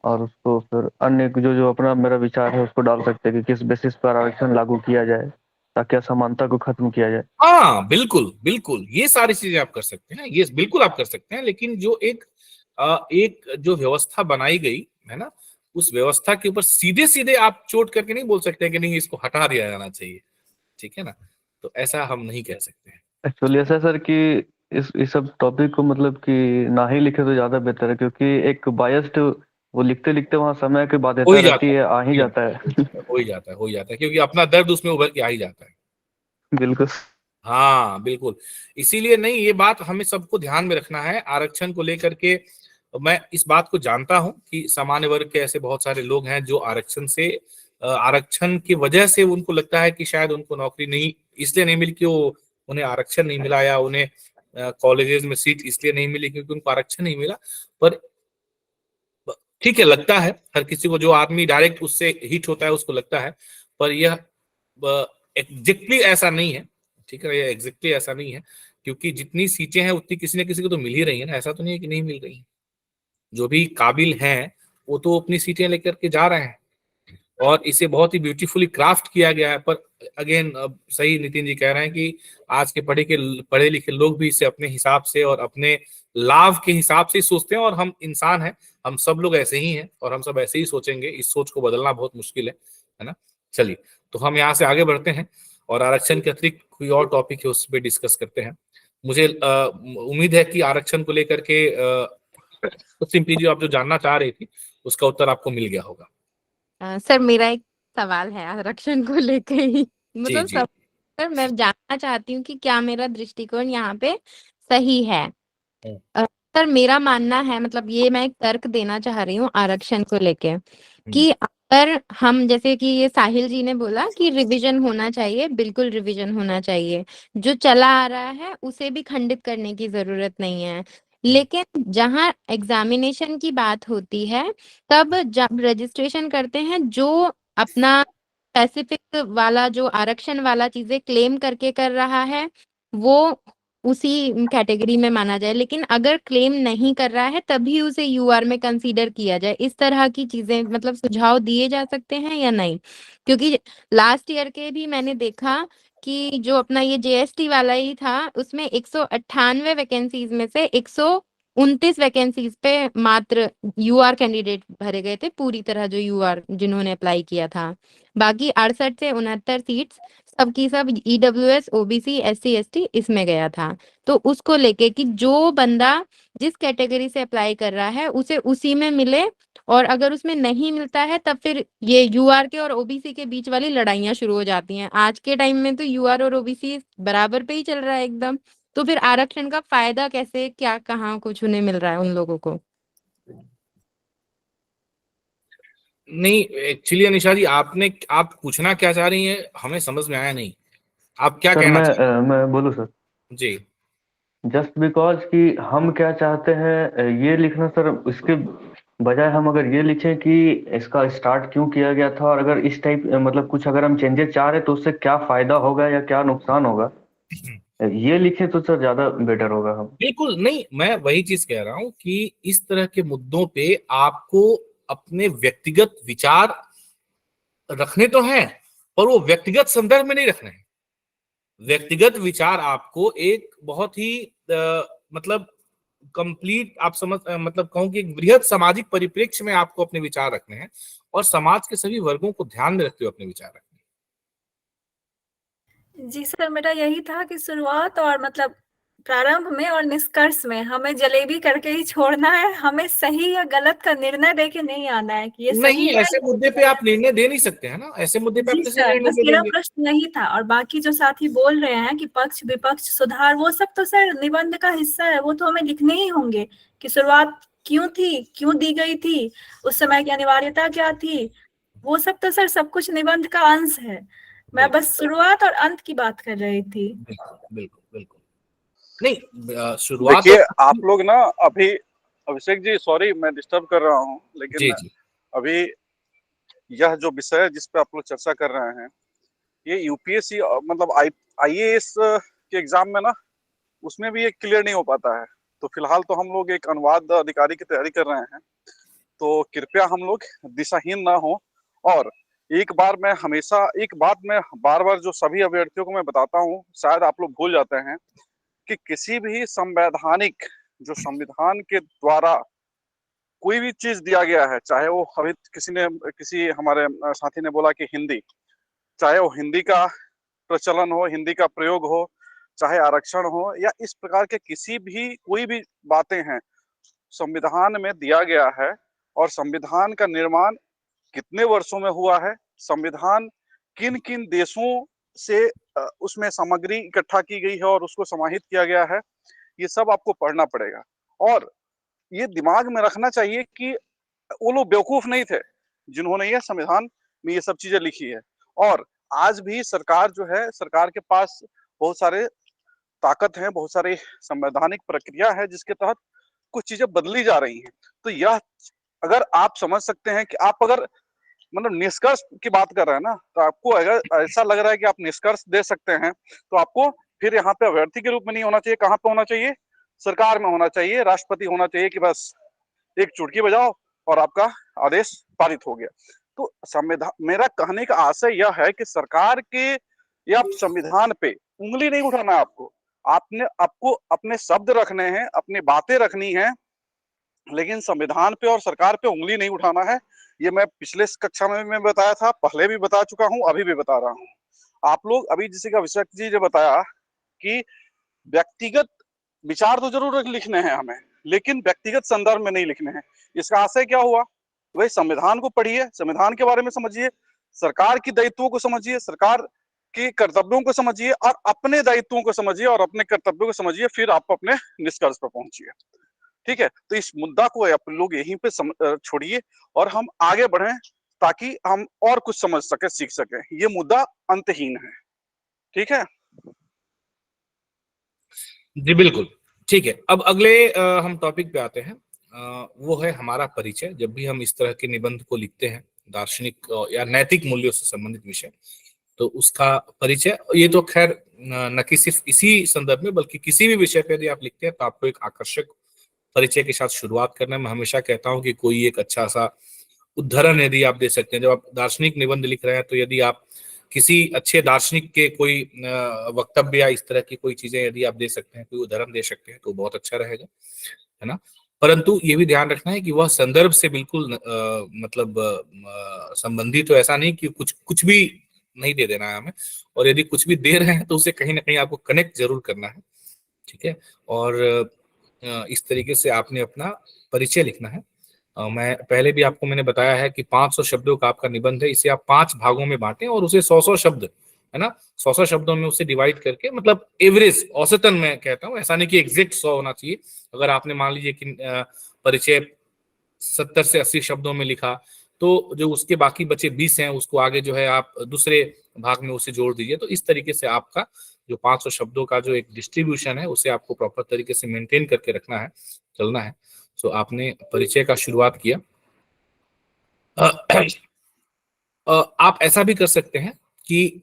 और उसको फिर अन्य जो अपना मेरा विचार है उसको डाल सकते हैं कि किस बेसिस पर आरक्षण लागू किया जाए ताकि असमानता को खत्म किया जाए। हाँ बिल्कुल बिल्कुल, ये सारी चीजें आप कर सकते हैं, ये बिल्कुल आप कर सकते हैं, लेकिन जो एक जो व्यवस्था बनाई गई है ना, उस व्यवस्था के ऊपर सीधे सीधे आप चोट करके नहीं बोल सकते कि नहीं इसको हटा दिया जाना चाहिए, ठीक है ना, तो ऐसा हम नहीं कह सकते हैं। एक्चुअली ऐसा है सर कि इस सब टॉपिक को मतलब कि ना ही लिखे तो ज्यादा बेहतर है, क्योंकि एक बायस्ड वो लिखते लिखते वहाँ समय की हो बाध्यता ही जाता रहती है, आ ही जाता है। हो ही जाता है, हो ही जाता है, क्योंकि अपना दर्द उसमें उभर के आ ही जाता है। बिल्कुल। हाँ बिल्कुल, इसीलिए नहीं, ये बात हमें सबको ध्यान में रखना है आरक्षण को लेकर के। मैं इस बात को जानता हूं कि सामान्य वर्ग के ऐसे बहुत सारे लोग हैं जो आरक्षण की वजह से उनको लगता है कि शायद उनको नौकरी नहीं इसलिए नहीं मिली कि उन्हें आरक्षण नहीं मिला, या उन्हें कॉलेजेस में सीट इसलिए नहीं मिली क्योंकि उनको आरक्षण नहीं मिला। पर ठीक है, लगता है हर किसी को, जो आदमी डायरेक्ट उससे हिट होता है उसको लगता है, पर यह एग्जैक्टली ऐसा नहीं है, ठीक है, यह एग्जैक्टली ऐसा नहीं है, क्योंकि जितनी सीटें हैं उतनी किसी न किसी को तो मिल ही रही है ना, ऐसा तो नहीं है कि नहीं मिल रही है। जो भी काबिल हैं वो तो अपनी सीटें लेकर के जा रहे हैं, और इसे बहुत ही ब्यूटीफुली क्राफ्ट किया गया है। पर अगेन, सही नितिन जी कह रहे हैं कि आज के पढ़े लिखे लोग भी इसे अपने हिसाब से और अपने लाभ के हिसाब से ही सोचते हैं, और हम इंसान हैं, हम सब लोग ऐसे ही हैं और हम सब ऐसे ही सोचेंगे, इस सोच को बदलना बहुत मुश्किल है ना। चलिए, तो हम यहाँ से आगे बढ़ते हैं और आरक्षण के अतिरिक्त कोई और टॉपिक है उस पर डिस्कस करते हैं। मुझे उम्मीद है कि आरक्षण को लेकर के सिंपली जी आप जो जानना चाह रही थी उसका उत्तर आपको मिल गया होगा। सर मेरा एक सवाल है आरक्षण को लेकर ही, जी मतलब जी। सर मैं जानना चाहती हूँ कि क्या मेरा दृष्टिकोण यहाँ पे सही है। सर मेरा मानना है, मतलब ये मैं एक तर्क देना चाह रही हूँ आरक्षण को लेके, कि अगर हम, जैसे कि ये साहिल जी ने बोला कि रिवीजन होना चाहिए, बिल्कुल रिवीजन होना चाहिए, जो चला आ रहा है उसे भी खंडित करने की जरूरत नहीं है, लेकिन जहाँ एग्जामिनेशन की बात होती है तब जब रजिस्ट्रेशन करते हैं, जो अपना स्पेसिफिक वाला जो आरक्षण वाला चीजें क्लेम करके कर रहा है वो उसी कैटेगरी में माना जाए, लेकिन अगर क्लेम नहीं कर रहा है तभी उसे यूआर में कंसीडर किया जाए। इस तरह की चीजें, मतलब सुझाव दिए जा सकते हैं या नहीं? क्योंकि लास्ट ईयर के भी मैंने देखा कि जो अपना ये जेएसटी वाला ही था उसमें 198 वैकेंसीज में से 129 वैकेंसीज पे मात्र यूआर कैंडिडेट भरे गए थे, पूरी तरह जो यूआर जिन्होंने अप्लाई किया था। बाकी 68 से 69 सीट्स सबकी सब ईडब्ल्यूएस, ओबीसी, एससी, एसटी इसमें गया था। तो उसको लेके कि जो बंदा जिस कैटेगरी से अप्लाई कर रहा है उसे उसी में मिले, और अगर उसमें नहीं मिलता है तब फिर ये यूआर के और ओबीसी के बीच वाली लड़ाइयां शुरू हो जाती हैं। आज के टाइम में तो यूआर और ओबीसी बराबर पे ही चल रहा है एकदम, तो फिर आरक्षण का फायदा कैसे, क्या, कहाँ कुछ उन्हें मिल रहा है उन लोगों को? नहीं, एक्चुअली अनिशा जी, आप पूछना क्या चाह रही हैं हमें समझ में आया नहीं, आप क्या सर कहना चाह मैं बोलूँ सर? जी। जस्ट बिकॉज कि हम क्या चाहते हैं ये लिखना सर, इसके बजाय हम अगर ये लिखें कि इसका स्टार्ट क्यों किया गया था, और अगर इस टाइप मतलब कुछ अगर हम चेंजेस चाह रहे हैं तो उससे क्या फायदा होगा या क्या नुकसान होगा, ये लिखे तो सर ज्यादा बेटर होगा। हम बिल्कुल नहीं, मैं वही चीज कह रहा हूं कि इस तरह के मुद्दों पे आपको अपने व्यक्तिगत विचार रखने तो हैं, पर वो व्यक्तिगत संदर्भ में नहीं रखने हैं। व्यक्तिगत विचार आपको एक बहुत ही मतलब कंप्लीट, आप मतलब कहूँ कि एक बृहद सामाजिक परिप्रेक्ष्य में आपको अपने विचार रखने हैं, और समाज के सभी वर्गों को ध्यान में रखते हुए अपने विचार रखने हैं। जी सर, मेरा यही था कि शुरुआत और मतलब प्रारंभ में और निष्कर्ष में हमें जलेबी करके ही छोड़ना है, हमें सही या गलत का निर्णय देके नहीं आना है कि ये सही नहीं, है। ऐसे मुद्दे पे आप निर्णय दे नहीं सकते हैं ना, ऐसे मुद्दे पे आप जी कैसे सर, निर्णय बस दे मेरा देंगे? प्रश्न यही था। और बाकी जो साथी बोल रहे हैं कि पक्ष विपक्ष सुधार, वो सब तो सर निबंध का हिस्सा है, वो तो हमें लिखने ही होंगे कि शुरुआत क्यों थी, क्यों दी गई थी, उस समय की अनिवार्यता क्या थी, वो सब तो सर सब कुछ निबंध का अंश है। मैं बस शुरुआत और अंत की बात कर रही थी। बिल्कुल बिल्कुल नहीं, शुरुआत देखिए आप लोग ना अभी, अभिषेक जी सॉरी मैं डिस्टर्ब कर रहा हूँ, लेकिन जी। अभी यह जो विषय है जिस पे आप लोग चर्चा कर रहे हैं, ये यूपीएससी मतलब आईएएस के एग्जाम में ना, उसमें भी ये क्लियर नहीं हो पाता है। तो फिलहाल तो हम लोग एक अनुवाद अधिकारी की तैयारी कर रहे हैं, तो कृपया हम लोग दिशाहीन ना हो और एक बात मैं बार बार जो सभी अभ्यर्थियों को मैं बताता हूँ, शायद आप लोग भूल जाते हैं कि किसी भी संवैधानिक जो संविधान के द्वारा कोई भी चीज दिया गया है, चाहे वो अभी किसी हमारे साथी ने बोला कि हिंदी, चाहे वो हिंदी का प्रचलन हो, हिंदी का प्रयोग हो, चाहे आरक्षण हो, या इस प्रकार के कोई भी बातें हैं, संविधान में दिया गया है। और संविधान का निर्माण कितने वर्षों में हुआ है, संविधान किन किन देशों से उसमें सामग्री इकट्ठा की गई है और उसको समाहित किया गया है, ये सब आपको पढ़ना पड़ेगा। और ये दिमाग में रखना चाहिए कि वो लोग बेवकूफ नहीं थे जिन्होंने ये संविधान में ये सब चीजें लिखी है। और आज भी सरकार जो है, सरकार के पास बहुत सारे ताकत है, बहुत सारी संवैधानिक प्रक्रिया है जिसके तहत कुछ चीजें बदली जा रही हैं। तो यह अगर आप समझ सकते हैं कि आप अगर मतलब निष्कर्ष की बात कर रहे हैं ना, तो आपको अगर ऐसा लग रहा है कि आप निष्कर्ष दे सकते हैं, तो आपको फिर यहाँ पे अभ्यर्थी के रूप में नहीं होना चाहिए। कहाँ पे होना चाहिए? सरकार में होना चाहिए, राष्ट्रपति होना चाहिए कि बस एक चुटकी बजाओ और आपका आदेश पारित हो गया। तो संविधान, मेरा कहने का आशय यह है कि सरकार के या संविधान पे उंगली नहीं उठाना है आपको अपने शब्द रखने हैं, अपनी बातें रखनी है, लेकिन संविधान पे और सरकार पे उंगली नहीं उठाना है। ये मैं पिछले कक्षा में भी मैं बताया था, पहले भी बता चुका हूँ, अभी भी बता रहा हूँ। आप लोग अभी जैसे का विशेष जी ने बताया कि व्यक्तिगत विचार तो जरूर लिखने हैं हमें, लेकिन व्यक्तिगत संदर्भ में नहीं लिखने हैं। इसका आशय क्या हुआ? वही संविधान को पढ़िए, संविधान के बारे में समझिए, सरकार की दायित्वों को समझिए, सरकार के कर्तव्यों को समझिए और अपने दायित्वों को समझिए और अपने कर्तव्यों को समझिए, फिर आप अपने निष्कर्ष पर पहुंचिए। ठीक है, तो इस मुद्दा को आप लोग यहीं पे छोड़िए और हम आगे बढ़ें ताकि हम और कुछ समझ सके, सीख सके। ये मुद्दा अंतहीन है। ठीक है जी, बिल्कुल ठीक है। अब अगले हम टॉपिक पे आते हैं। वो है हमारा परिचय। जब भी हम इस तरह के निबंध को लिखते हैं, दार्शनिक या नैतिक मूल्यों से संबंधित विषय, तो उसका परिचय, ये तो खैर न कि सिर्फ इसी संदर्भ में बल्कि किसी भी विषय पे यदि आप लिखते हैं तो आपको एक आकर्षक परिचय के साथ शुरुआत करना है। मैं हमेशा कहता हूं कि कोई एक अच्छा सा उद्धरण यदि आप दे सकते हैं, जब आप दार्शनिक निबंध लिख रहे हैं, तो यदि आप किसी अच्छे दार्शनिक के कोई वक्तव्य या इस तरह की कोई चीजें यदि आप दे सकते हैं, कोई उदाहरण दे सकते हैं, तो बहुत अच्छा रहेगा, है ना। परंतु ये भी ध्यान रखना है कि वह संदर्भ से बिल्कुल संबंधित, तो ऐसा नहीं कि कुछ भी नहीं दे देना है हमें, और यदि कुछ भी दे रहे हैं तो उसे कहीं ना कहीं आपको कनेक्ट जरूर करना है। ठीक है, और इस तरीके से आपने अपना परिचय लिखना है। मैं पहले भी आपको मैंने बताया है कि 500 शब्दों का आपका निबंध है, इसे आप 5 भागों में बांटें और उसे 100 शब्द, है ना, 100 शब्दों में उसे डिवाइड करके, मतलब एवरेज, औसतन मैं कहता हूँ, ऐसा नहीं कि एग्जैक्ट 100 होना चाहिए। अगर आपने मान लीजिए कि परिचय 70 से 80 शब्दों में लिखा, तो जो उसके बाकी बचे 20 हैं उसको आगे जो है आप दूसरे भाग में उसे जोड़ दीजिए। तो इस तरीके से आपका जो 500 शब्दों का जो एक डिस्ट्रीब्यूशन है उसे आपको प्रॉपर तरीके से मेंटेन करके रखना है, चलना है। सो आपने परिचय का शुरुआत किया। आप ऐसा भी कर सकते हैं कि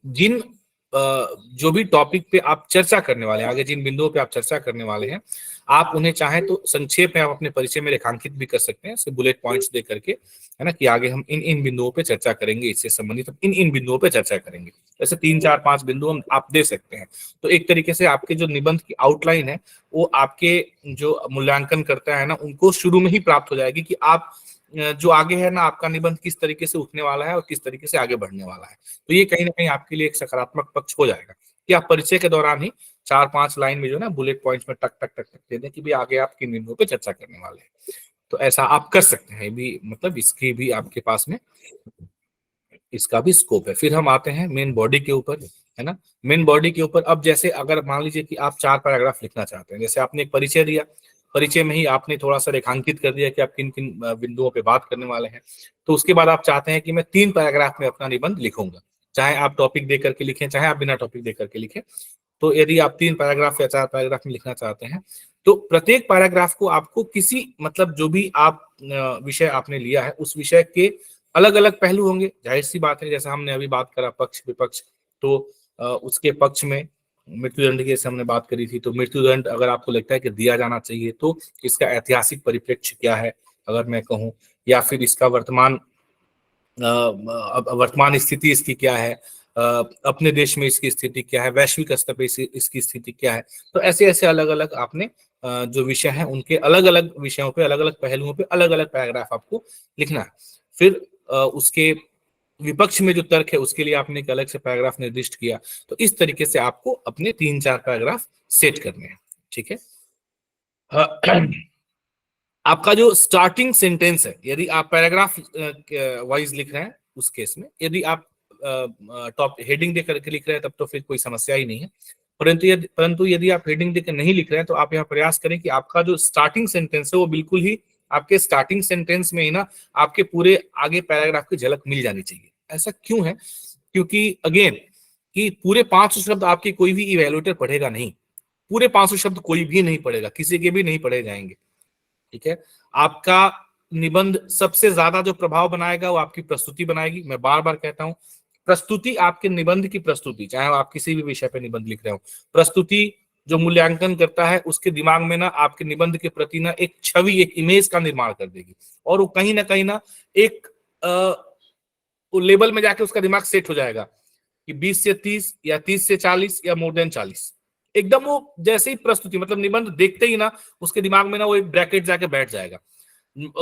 जो भी टॉपिक पे आप चर्चा करने वाले हैं, आगे जिन बिंदुओं पे आप चर्चा करने वाले हैं, आप उन्हें चाहें तो संक्षेप में आप अपने परिचय में रेखांकित भी कर सकते हैं, बुलेट पॉइंट्स दे करके, है ना, कि आगे हम इन बिंदुओं पे चर्चा करेंगे, इससे संबंधित हम इन बिंदुओं पे चर्चा करेंगे। ऐसे 3, 4, 5 बिंदु हम आप दे सकते हैं। तो एक तरीके से आपके जो निबंध की आउटलाइन है वो आपके जो मूल्यांकन करता है ना, उनको शुरू में ही प्राप्त हो जाएगी कि आप जो आगे है ना, आपका निबंध किस तरीके से उठने वाला है और किस तरीके से आगे बढ़ने वाला है। तो ये कहीं ना कहीं आपके लिए एक सकारात्मक पक्ष हो जाएगा कि आप परिचय के दौरान ही 4-5 लाइन में जो ना बुलेट पॉइंट्स में टक टक टक टक दे दें कि भाई आगे आप किन बिंदुओं पे चर्चा करने वाले हैं। तो ऐसा आप कर सकते हैं भी, मतलब इसकी भी आपके पास में इसका भी स्कोप है। फिर हम आते हैं मेन बॉडी के ऊपर, है ना। मेन बॉडी के ऊपर अब जैसे अगर मान लीजिए कि आप 4 पैराग्राफ लिखना चाहते हैं, जैसे आपने एक परिचय दिया, परिचय में ही आपने थोड़ा सा रेखांकित कर दिया कि आप किन किन बिंदुओं पे बात करने वाले हैं, तो उसके बाद आप चाहते हैं कि मैं 3 पैराग्राफ में अपना निबंध लिखूंगा, चाहे आप टॉपिक दे करके लिखें, चाहे आप बिना टॉपिक दे करके लिखें। तो यदि आप 3 पैराग्राफ या 4 पैराग्राफ में लिखना चाहते हैं, तो प्रत्येक पैराग्राफ को आपको किसी, मतलब जो भी आप विषय आपने लिया है उस विषय के अलग अलग पहलू होंगे, जाहिर सी बात है। जैसा हमने अभी बात करा पक्ष विपक्ष, तो उसके पक्ष में मृत्युदंड की हमने बात करी थी, तो मृत्युदंड अगर आपको लगता है कि दिया जाना चाहिए तो इसका ऐतिहासिक परिप्रेक्ष्य क्या है अगर मैं कहूँ, या फिर इसका वर्तमान वर्तमान स्थिति इसकी क्या है, अपने देश में इसकी स्थिति क्या है, वैश्विक स्तर पे इसकी स्थिति क्या है। तो ऐसे ऐसे अलग अलग आपने जो विषय हैं उनके अलग अलग विषयों पे, अलग अलग पहलुओं पे अलग अलग पैराग्राफ आपको लिखना है। फिर उसके विपक्ष में जो तर्क है उसके लिए आपने एक अलग से पैराग्राफ निर्दिष्ट किया। तो इस तरीके से आपको अपने 3-4 पैराग्राफ सेट करने हैं। ठीक है। आपका जो स्टार्टिंग सेंटेंस है, यदि आप पैराग्राफ वाइज लिख रहे हैं उस केस में, यदि आप टॉप हेडिंग दे करके लिख रहे हैं तब तो फिर कोई समस्या ही नहीं है। परंतु यदि आप हेडिंग देकर नहीं लिख रहे हैं तो आप यहाँ प्रयास करें कि आपका जो स्टार्टिंग सेंटेंस है वो बिल्कुल ही आपके स्टार्टिंग सेंटेंस में ही ना आपके पूरे आगे पैराग्राफ की झलक मिल जानी चाहिए। ऐसा क्यों है? क्योंकि अगेन कि पूरे 500 शब्द आपके कोई भी इवैल्यूएटर पढ़ेगा नहीं, पूरे 500 शब्द कोई भी नहीं पढ़ेगा, किसी के भी नहीं पढ़े जाएंगे। ठीक है। आपका निबंध सबसे ज्यादा जो प्रभाव बनाएगा वो आपकी प्रस्तुति बनाएगी। मैं बार बार कहता हूं, प्रस्तुति आपके निबंध की प्रस्तुति, चाहे आप किसी भी विषय पे निबंध लिख रहे हो, प्रस्तुति जो मूल्यांकन करता है उसके दिमाग में ना आपके निबंध के प्रति ना एक छवि, एक इमेज का निर्माण कर देगी, और वो कहीं ना एक लेवल में जाके उसका दिमाग सेट हो जाएगा कि 20 से 30 या 30 से 40 या मोर देन 40। एकदम वो जैसे ही प्रस्तुति मतलब निबंध देखते ही ना उसके दिमाग में ना वो एक ब्रैकेट जाके बैठ जाएगा।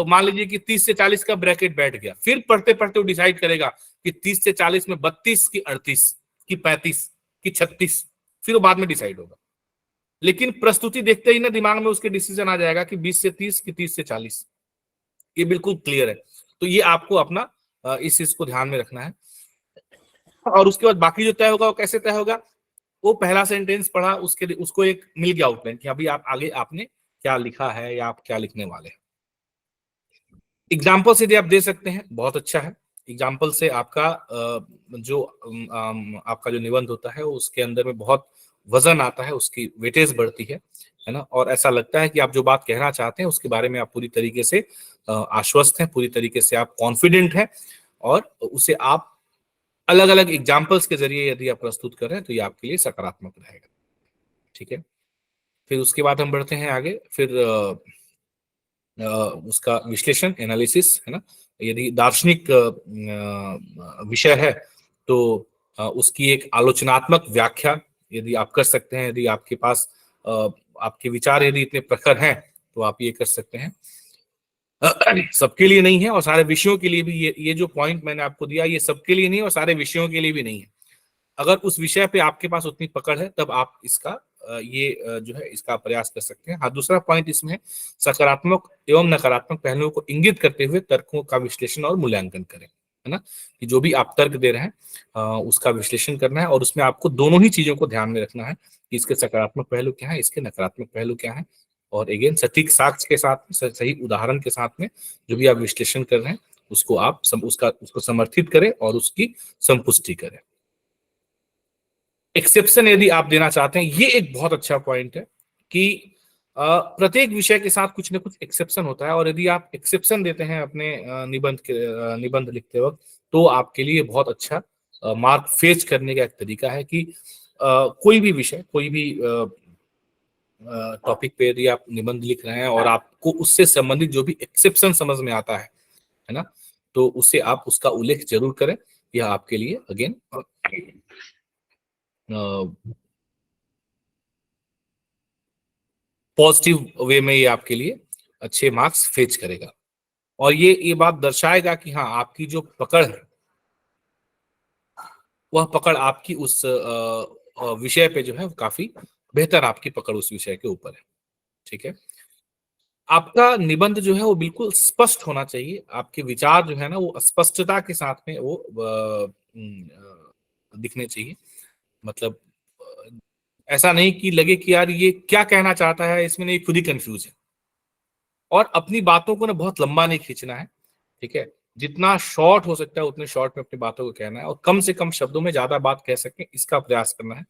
मान लीजिए कि 30 से 40 का ब्रैकेट बैठ गया, फिर पढ़ते पढ़ते वो डिसाइड करेगा कि 30 से 40 में 32 की 38 की 35 की 36, फिर वो बाद में डिसाइड होगा। लेकिन प्रस्तुति देखते ही ना दिमाग में उसके डिसीजन आ जाएगा कि 20 से 30 की 30 से 40। ये बिल्कुल क्लियर है। तो ये आपको अपना इस चीज को ध्यान में रखना है। और उसके बाद बाकी जो तय होगा वो कैसे तय होगा? वो पहला सेंटेंस पढ़ा, उसको एक मिल गया आउटलाइन कि अभी आप आगे आपने क्या लिखा है या आप क्या लिखने वाले हैं। एग्जाम्पल यदि आप दे सकते हैं बहुत अच्छा है। एग्जाम्पल से आपका आपका जो निबंध होता है उसके अंदर में बहुत वजन आता है, उसकी वेटेज बढ़ती है ना, और ऐसा लगता है कि आप जो बात कहना चाहते हैं उसके बारे में आप पूरी तरीके से आश्वस्त हैं, पूरी तरीके से आप कॉन्फिडेंट हैं, और उसे आप अलग अलग एग्जाम्पल्स के जरिए यदि आप प्रस्तुत कर रहे हैं तो ये आपके लिए सकारात्मक रहेगा। ठीक है। फिर उसके बाद हम बढ़ते हैं आगे। फिर उसका विश्लेषण, एनालिसिस, है ना। यदि दार्शनिक विषय है तो उसकी एक आलोचनात्मक व्याख्या यदि आप कर सकते हैं, यदि आपके पास आपके विचार यदि इतने प्रखर हैं तो आप ये कर सकते हैं। सबके लिए नहीं है और सारे विषयों के लिए भी ये जो पॉइंट मैंने आपको दिया ये सबके लिए नहीं और सारे विषयों के लिए भी नहीं है। अगर उस विषय पे आपके पास उतनी पकड़ है तब आप इसका जो है इसका प्रयास कर सकते हैं। हाँ, दूसरा पॉइंट इसमें है सकारात्मक एवं नकारात्मक पहलुओं को इंगित करते हुए तर्कों का विश्लेषण और मूल्यांकन करें, है ना। कि जो भी आप तर्क दे रहे हैं उसका विश्लेषण करना है और उसमें आपको दोनों ही चीजों को ध्यान में रखना है कि इसके सकारात्मक पहलू क्या है, इसके नकारात्मक पहलू क्या है, और अगेन सटीक साक्ष्य के साथ, सही उदाहरण के साथ में जो भी आप विश्लेषण कर रहे हैं उसको आप उसको समर्थित करें और उसकी संपुष्टि करें। एक्सेप्शन यदि आप देना चाहते हैं, ये एक बहुत अच्छा पॉइंट है कि प्रत्येक विषय के साथ कुछ ना कुछ एक्सेप्शन होता है, और यदि आप एक्सेप्शन देते हैं अपने निबंध लिखते वक्त तो आपके लिए बहुत अच्छा मार्क फेच करने का एक तरीका है कि कोई भी विषय, कोई भी टॉपिक पे यदि आप निबंध लिख रहे हैं और आपको उससे संबंधित जो भी एक्सेप्शन समझ में आता है ना, तो उससे आप उसका उल्लेख जरूर करें। यह आपके लिए अगेन पॉजिटिव वे में ये आपके लिए अच्छे मार्क्स फेच करेगा, और ये बात दर्शाएगा कि हाँ आपकी जो पकड़ है वह पकड़ आपकी उस विषय पे जो है काफी बेहतर आपकी पकड़ उस विषय के ऊपर है। ठीक है। आपका निबंध जो है वो बिल्कुल स्पष्ट होना चाहिए, आपके विचार जो है ना वो स्पष्टता के साथ में वो दिखने चाहिए। मतलब ऐसा नहीं कि लगे कि यार ये क्या कहना चाहता है, इसमें नहीं, खुद ही कंफ्यूज है। और अपनी बातों को ना बहुत लंबा नहीं खींचना है। ठीक है। जितना शॉर्ट हो सकता है उतने शॉर्ट में अपनी बातों को कहना है और कम से कम शब्दों में ज्यादा बात कह सकें इसका प्रयास करना है,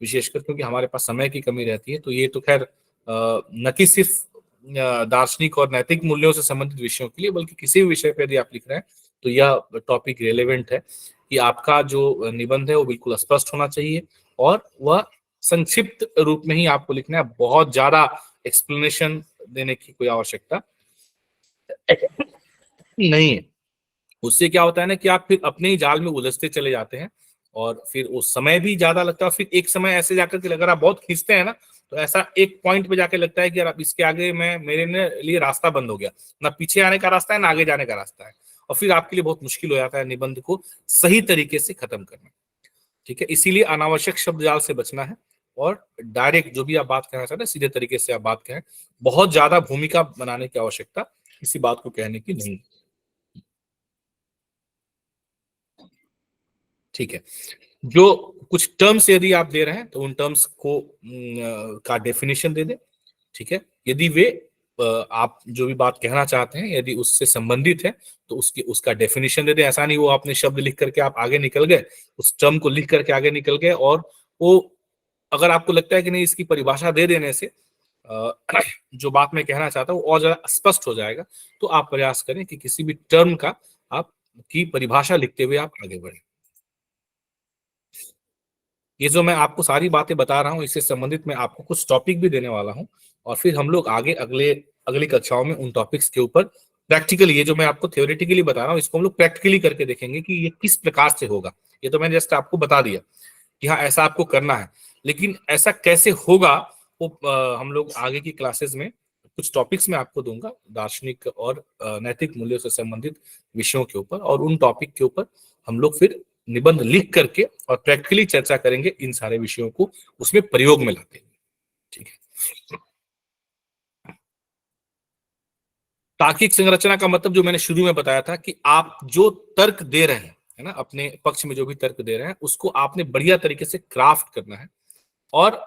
विशेषकर क्योंकि हमारे पास समय की कमी रहती है। तो ये तो खैर न कि सिर्फ दार्शनिक और नैतिक मूल्यों से संबंधित विषयों के लिए, बल्कि किसी भी विषय पर यदि आप लिख रहे हैं तो यह टॉपिक रेलेवेंट है कि आपका जो निबंध है वो बिल्कुल स्पष्ट होना चाहिए और वह संक्षिप्त रूप में ही आपको लिखना है। बहुत ज्यादा एक्सप्लेनेशन देने की कोई आवश्यकता नहीं है। उससे क्या होता है ना कि आप फिर अपने ही जाल में उलझते चले जाते हैं और फिर उस समय भी ज्यादा लगता है। फिर एक समय ऐसे जाकर के अगर आप बहुत खींचते हैं ना तो ऐसा एक पॉइंट पे जाके लगता है कि यार अब इसके आगे मेरे लिए रास्ता बंद हो गया, ना पीछे आने का रास्ता है ना आगे जाने का रास्ता है, और फिर आपके लिए बहुत मुश्किल हो जाता है निबंध को सही तरीके से खत्म करना। ठीक है, इसीलिए अनावश्यक शब्द जाल से बचना है और डायरेक्ट जो भी आप बात कहना चाहते हैं सीधे तरीके से आप बात कहें। बहुत ज्यादा भूमिका बनाने की आवश्यकता किसी बात को कहने की नहीं। ठीक है, जो कुछ टर्म्स यदि आप दे रहे हैं तो उन टर्म्स को का डेफिनेशन दे दें। ठीक है, यदि वे आप जो भी बात कहना चाहते हैं यदि उससे संबंधित है तो उसका डेफिनेशन दे दें। ऐसा नहीं वो आपने शब्द लिख करके आप आगे निकल गए, उस टर्म को लिख करके आगे निकल गए, और वो अगर आपको लगता है कि नहीं इसकी परिभाषा दे देने से जो बात मैं कहना चाहता हूँ और ज्यादा स्पष्ट हो जाएगा, तो आप प्रयास करें कि किसी भी टर्म का आप की परिभाषा लिखते हुए आप आगे बढ़े। ये जो मैं आपको सारी बातें बता रहा हूँ इससे संबंधित मैं आपको कुछ टॉपिक भी देने वाला हूँ, और फिर हम लोग आगे अगली कक्षाओं में उन टॉपिक्स के ऊपर प्रैक्टिकली, ये जो मैं आपको थ्योरेटिकली बता रहा हूँ इसको हम लोग प्रैक्टिकली करके देखेंगे कि ये किस प्रकार से होगा। ये तो मैंने जस्ट आपको बता दिया कि हाँ ऐसा आपको करना है, लेकिन ऐसा कैसे होगा वो हम लोग आगे की क्लासेस में कुछ टॉपिक्स में आपको दूंगा दार्शनिक और नैतिक मूल्यों से संबंधित विषयों के ऊपर, और उन टॉपिक के ऊपर हम लोग फिर निबंध लिख करके और प्रैक्टिकली चर्चा करेंगे इन सारे विषयों को उसमें प्रयोग में लाते हैं। ठीक है, तार्किक संरचना का मतलब जो मैंने शुरू में बताया था कि आप जो तर्क दे रहे हैं है ना, अपने पक्ष में जो भी तर्क दे रहे हैं उसको आपने बढ़िया तरीके से क्राफ्ट करना है, और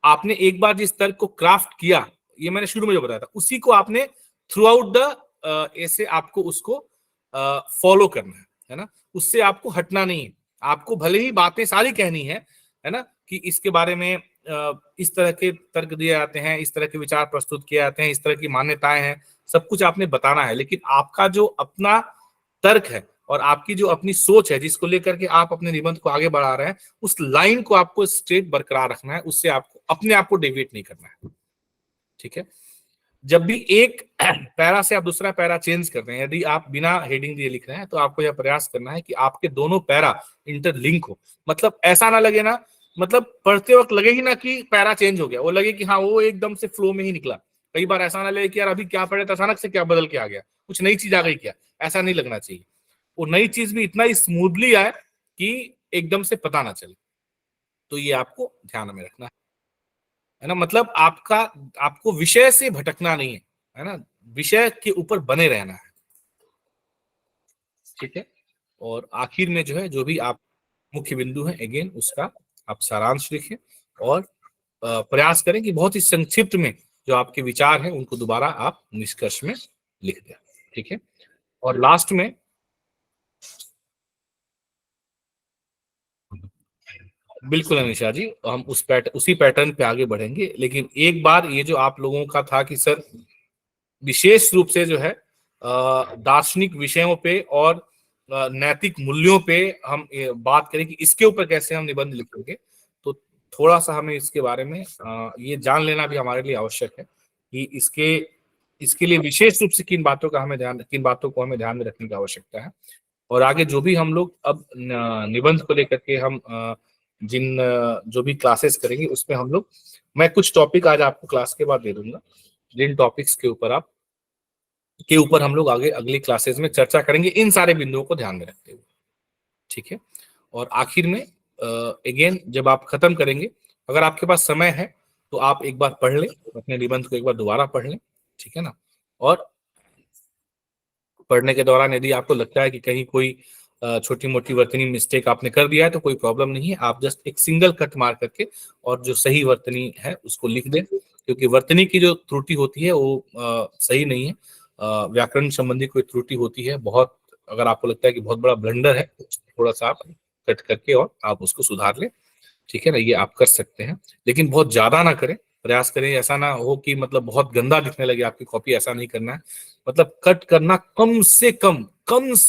आपने एक बार जिस तर्क को क्राफ्ट किया, ये मैंने शुरू में जो बताया था, उसी को आपने थ्रू आउट द ऐसे आपको उसको फॉलो करना है ना, उससे आपको हटना नहीं है। आपको भले ही बातें सारी कहनी है ना, कि इसके बारे में इस तरह के तर्क दिए जाते हैं, इस तरह के विचार प्रस्तुत किए जाते हैं, इस तरह की मान्यताएं हैं, सब कुछ आपने बताना है, लेकिन आपका जो अपना तर्क है और आपकी जो अपनी सोच है जिसको लेकर के आप अपने निबंध को आगे बढ़ा रहे हैं, उस लाइन को आपको स्ट्रेट बरकरार रखना है, उससे आपको अपने आप को डेविएट नहीं करना है। ठीक है, जब भी एक पैरा से आप दूसरा पैरा चेंज कर रहे हैं, यदि आप बिना हेडिंग दिए लिख रहे हैं तो आपको यह प्रयास करना है कि आपके दोनों पैरा इंटरलिंक हो। मतलब ऐसा ना लगे ना, मतलब पढ़ते वक्त लगे ही ना कि पैरा चेंज हो गया, वो लगे कि हाँ वो एकदम से फ्लो में ही निकला। कई बार ऐसा ना लगे कि यार अभी क्या पढ़े तो अचानक से क्या बदल के आ गया, कुछ नई चीज आ गई क्या, ऐसा नहीं लगना चाहिए। वो नई चीज भी इतना स्मूथली आए कि एकदम से पता ना चले, तो ये आपको ध्यान में रखना है ना। मतलब आपको विषय से भटकना नहीं है ना, विषय के ऊपर बने रहना है। ठीक है, और आखिर में जो है जो भी आप मुख्य बिंदु है अगेन उसका आप सारांश लिखें और प्रयास करें कि बहुत ही संक्षिप्त में जो आपके विचार हैं उनको दोबारा आप निष्कर्ष में लिख दें। ठीक है, और लास्ट में बिल्कुल अनिशा जी, हम उसी पैटर्न पे आगे बढ़ेंगे, लेकिन एक बार ये जो आप लोगों का था कि सर विशेष रूप से जो है दार्शनिक विषयों पे और नैतिक मूल्यों पे हम बात करें कि इसके ऊपर कैसे हम निबंध लिखेंगे, तो थोड़ा सा हमें इसके बारे में ये जान लेना भी हमारे लिए आवश्यक है कि इसके लिए विशेष रूप से किन बातों को हमें ध्यान में रखने की आवश्यकता है। और आगे जो भी हम लोग अब निबंध को लेकर के हम जिन जो भी क्लासेस करेंगे उसमें मैं कुछ टॉपिक आज आपको क्लास के बाद दे दूंगा, जिन टॉपिक्स के ऊपर हम लोग आगे अगली क्लासेस में चर्चा करेंगे इन सारे बिंदुओं को ध्यान में रखते हुए। ठीक है, और आखिर में अगेन जब आप खत्म करेंगे, अगर आपके पास समय है तो आप एक बार पढ़ लें, अपने निबंध को एक बार दोबारा पढ़ लें। ठीक है ना, और पढ़ने के दौरान यदि आपको लगता है कि कहीं कोई छोटी मोटी वर्तनी मिस्टेक आपने कर दिया है तो कोई प्रॉब्लम नहीं है, आप जस्ट एक सिंगल कट मार करके और जो सही वर्तनी है उसको लिख दें, क्योंकि वर्तनी की जो त्रुटि होती है वो सही नहीं है, व्याकरण संबंधी कोई त्रुटि होती है बहुत, अगर आपको लगता है कि बहुत बड़ा ब्लंडर है थोड़ा सा आप कट करके और आप उसको सुधार लें। ठीक है ना, ये आप कर सकते हैं, लेकिन बहुत ज्यादा ना करें, प्रयास करें ऐसा ना हो कि मतलब बहुत गंदा दिखने लगे आपकी कॉपी, ऐसा नहीं करना है। मतलब कट करना कम से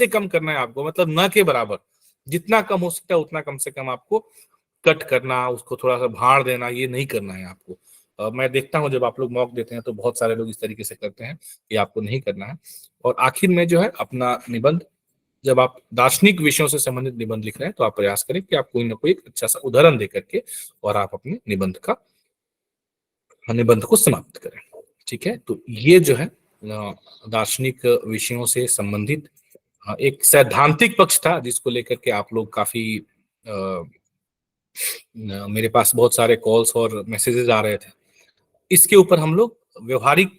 कम करना है आपको, मतलब ना के बराबर, जितना कम हो सकता है उतना कम से कम आपको कट करना, उसको थोड़ा सा भाड़ देना, ये नहीं करना है आपको। मैं देखता हूं जब आप लोग मॉक देते हैं तो बहुत सारे लोग इस तरीके से करते हैं, ये आपको नहीं करना है। और आखिर में जो है अपना निबंध जब आप दार्शनिक विषयों से संबंधित निबंध लिख रहे हैं तो आप प्रयास करें कि आप कोई ना कोई एक अच्छा सा उदाहरण दे करके और आप अपने निबंध को समाप्त करें। ठीक है, तो ये जो है दार्शनिक विषयों से संबंधित एक सैद्धांतिक पक्ष था जिसको लेकर के आप लोग काफी मेरे पास बहुत सारे कॉल्स और मैसेजेस आ रहे थे। इसके ऊपर हम लोग व्यवहारिक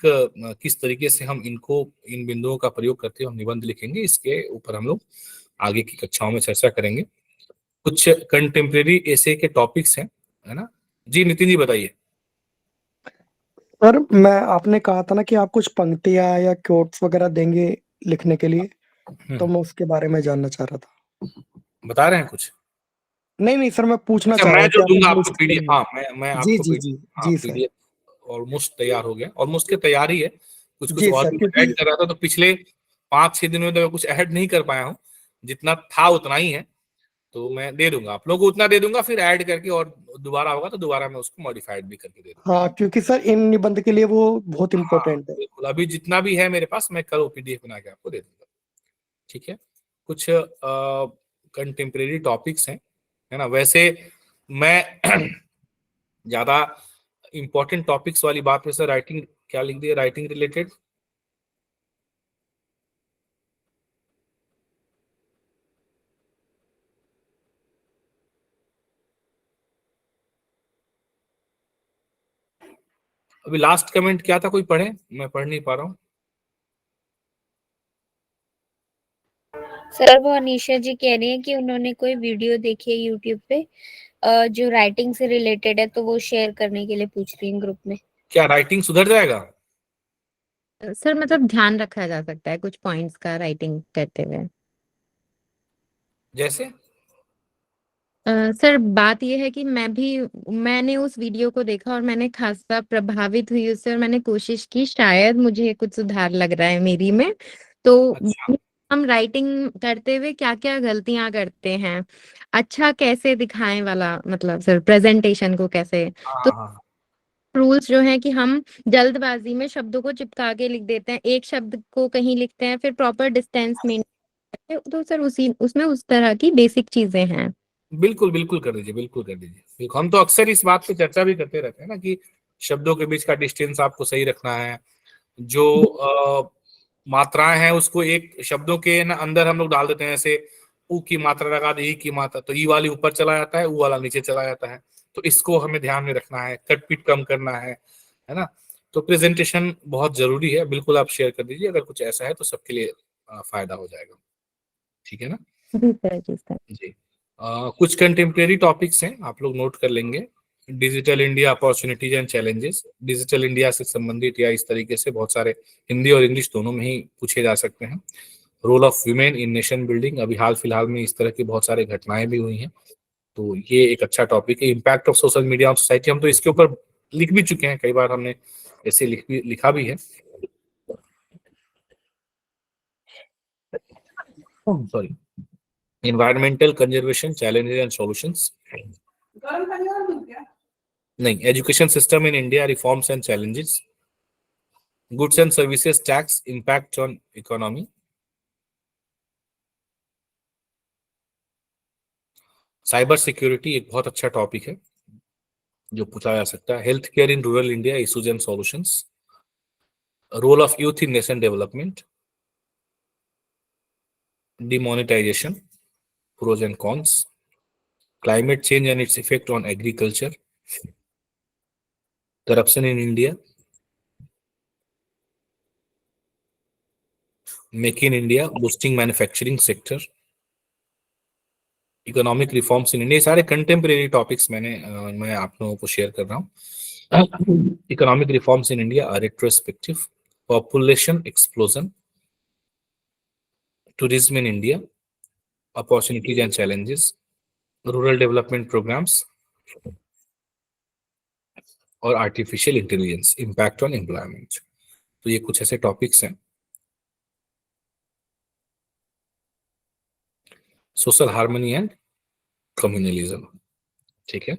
किस तरीके से हम इन बिंदुओं का प्रयोग करते हुए हम निबंध लिखेंगे, इसके ऊपर हम लोग आगे की कक्षाओं में चर्चा करेंगे। कुछ कंटेम्प्रेरी एसे के टॉपिक्स हैं, है ना। जी नितिन जी बताइए। सर मैं आपने कहा था ना कि आप कुछ पंक्तियां या कोट्स वगैरह देंगे लिखने के लिए, तो मैं उसके बारे में जानना चाह रहा था। बता रहे हैं कुछ? नहीं सर, मैं पूछना अच्छा, चाह रहा मैं हूँ जो कि दूंगा आप आपको पीडीएफ, करेंगे। हाँ मैं जी आपको जी जी जी सर। पीडीएफ ऑलमोस्ट तैयार हो गया, ऑलमोस्ट के तैयार ही है। कुछ जी और सर, भी क्योंकि ऐड कर रहा था, तो पिछले 5-6 दिनों में तो मैं कुछ ऐड नहीं कर पाया हूँ, जितना था उतना ही है। तो मैं दे दूंगा आप लोगों को, उतना दे दूंगा, फिर ऐड करके और दोबारा होगा तो दोबारा मैं उसको मॉडिफाइड भी करके दे दूंगा। हाँ, क्योंकि सर इन निबंध के लिए वो बहुत हाँ इम्पोर्टेंट है। बिल्कुल, अभी जितना भी है मेरे पास मैं कल पीडीएफ बना के आपको दे दूंगा। ठीक है, कुछ कंटेम्प्रेरी टॉपिक्स हैं, है ना। वैसे मैं ज्यादा इंपॉर्टेंट टॉपिक्स वाली बात में सर राइटिंग क्या लिख दिया, राइटिंग रिलेटेड। अभी लास्ट कमेंट क्या था, कोई पढ़े, मैं पढ़ नहीं पा रहा हूँ। सर वो अनीशा जी कह रही है कि उन्होंने कोई वीडियो देखी है यूट्यूब पे जो राइटिंग से रिलेटेड है, तो वो शेयर करने के लिए पूछ रही है ग्रुप में। क्या राइटिंग सुधर जाएगा? सर मतलब ध्यान रखा जा सकता है कुछ पॉइंट्स का राइटिंग करते हुए। जैसे सर बात यह है कि मैंने उस वीडियो को देखा और मैंने खासा प्रभावित हुई उससे, और मैंने कोशिश की, शायद मुझे कुछ सुधार लग रहा है मेरी में। तो अच्छा। हम राइटिंग करते हुए क्या क्या गलतियां करते हैं, अच्छा कैसे दिखाएं वाला, मतलब सर प्रेजेंटेशन को कैसे, तो हाँ रूल्स जो हैं कि हम जल्दबाजी में शब्दों को चिपका के लिख देते हैं, एक शब्द को कहीं लिखते हैं, फिर प्रॉपर डिस्टेंस मेंटेन, तो सर उसमें उस तरह की बेसिक चीजें हैं। बिल्कुल बिल्कुल कर दीजिए, बिल्कुल कर दीजिए। देखो हम तो अक्सर इस बात पे चर्चा भी करते रहते हैं ना कि शब्दों के बीच का डिस्टेंस आपको सही रखना है। जो मात्राएं हैं उसको एक शब्दों के ना अंदर हम लोग डाल देते हैं, ऐसे ऊ की मात्रा लगा दी, ई की मात्रा, तो ई वाली ऊपर चला जाता है, ऊ वाला नीचे चला जाता है। तो इसको हमें ध्यान में रखना है, कट पीट कम करना है ना। तो प्रेजेंटेशन बहुत जरूरी है, बिल्कुल आप शेयर कर दीजिए, अगर कुछ ऐसा है तो सबके लिए फायदा हो जाएगा। ठीक है ना जी सर, जी सर। जी। कुछ कंटेम्प्रेरी टॉपिक्स हैं, आप लोग नोट कर लेंगे। Digital India opportunities and challenges, digital India से संबंधित या इस तरीके से बहुत सारे हिंदी और इंग्लिश दोनों में ही पूछे जा सकते हैं। Role of women in nation building, अभी हाल फिलहाल में इस तरह की बहुत सारी घटनाएं भी हुई हैं, तो ये एक अच्छा टॉपिक है। Impact of social media on society, हम तो इसके ऊपर लिख भी चुके हैं, कई बार हमने ऐसे लिखा भी है। Sorry, environmental conservation challenges and solutions, नहीं, education system in India reforms and challenges, goods and services tax impact on economy, cyber security एक बहुत अच्छा टॉपिक है जो पूछा जा सकता है। Health care in rural India issues and solutions, role of youth in nation development, demonetisation pros and cons, climate change and its effect on agriculture, corruption in India, make in India boosting manufacturing sector, economic reforms in India. सारे contemporary topics मैं आप लोगों को share कर रहा हूँ। Economic reforms in India, retrospective, population explosion, tourism in India, opportunities and challenges, rural development programmes और artificial intelligence, impact on employment. तो ये कुछ ऐसे टॉपिक्स हैं। सोशल हार्मनी एंड कम्युनलिज्म, ठीक है।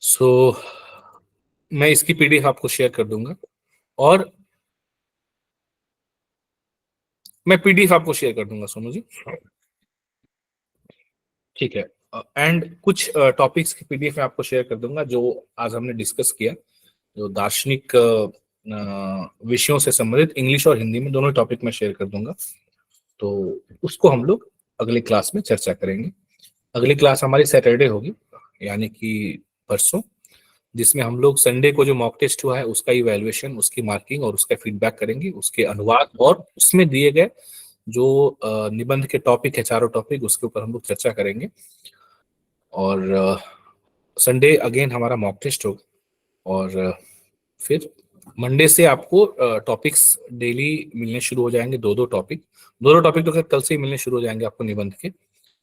सो मैं इसकी पीडीएफ आपको शेयर कर दूंगा। और मैं पीडीएफ आपको शेयर कर दूंगा सोनू जी, ठीक है। एंड कुछ टॉपिक्स की पीडीएफ मैं आपको शेयर कर दूंगा जो आज हमने डिस्कस किया, जो दार्शनिक विषयों से संबंधित इंग्लिश और हिंदी में दोनों टॉपिक में शेयर कर दूंगा। तो उसको हम लोग अगली क्लास में चर्चा करेंगे। अगली क्लास हमारी सैटरडे होगी, यानी कि परसों, जिसमें हम लोग संडे को जो मॉक टेस्ट हुआ है उसका इवैल्यूएशन, उसकी मार्किंग और उसका फीडबैक करेंगे, उसके अनुवाद और उसमें दिए गए जो निबंध के टॉपिक है, चारों टॉपिक, उसके ऊपर हम लोग चर्चा करेंगे। और संडे अगेन हमारा मॉक टेस्ट होगा, और फिर मंडे से आपको टॉपिक्स डेली मिलने शुरू हो जाएंगे, दो टॉपिक तो खैर कल से ही मिलने शुरू हो जाएंगे आपको निबंध के,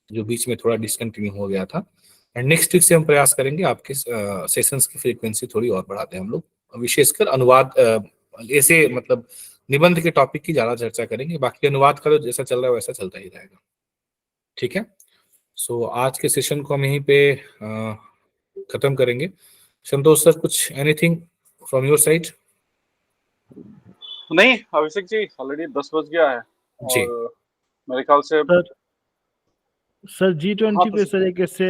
जो बीच में थोड़ा डिसकंटिन्यू हो गया था। एंड नेक्स्ट वीक से हम प्रयास करेंगे आपके सेशंस की फ्रीक्वेंसी थोड़ी और बढ़ाते हैं हम लोग, विशेषकर अनुवाद, ऐसे मतलब निबंध के टॉपिक की ज्यादा चर्चा करेंगे, बाकी अनुवाद का तो जैसा चल रहा है वैसा चलता ही रहेगा, ठीक है। सो आज के सेशन को हम यहीं पे खत्म करेंगे। संतोष सर, कुछ एनीथिंग फ्रॉम योर साइड? नहीं अभिषेक जी, ऑलरेडी 10 बज गया है जी। और मेरे ख्याल से सर G20 हाँ, पे सर एक ऐसे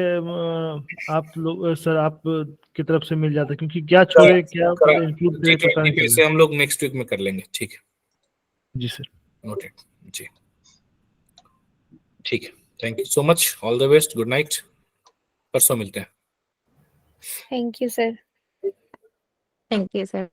आप लोग सर आप की तरफ से मिल जाता, क्योंकि क्या छोड़े क्या इंक्लूड करे पता नहीं G20 चला। से हम लोग नेक्स्ट वीक में कर लेंगे, ठीक है जी सर, नोटेड जी, ठीक है। Thank you so much, all the best, good night, परसों मिलते हैं। Thank you sir. Thank you sir.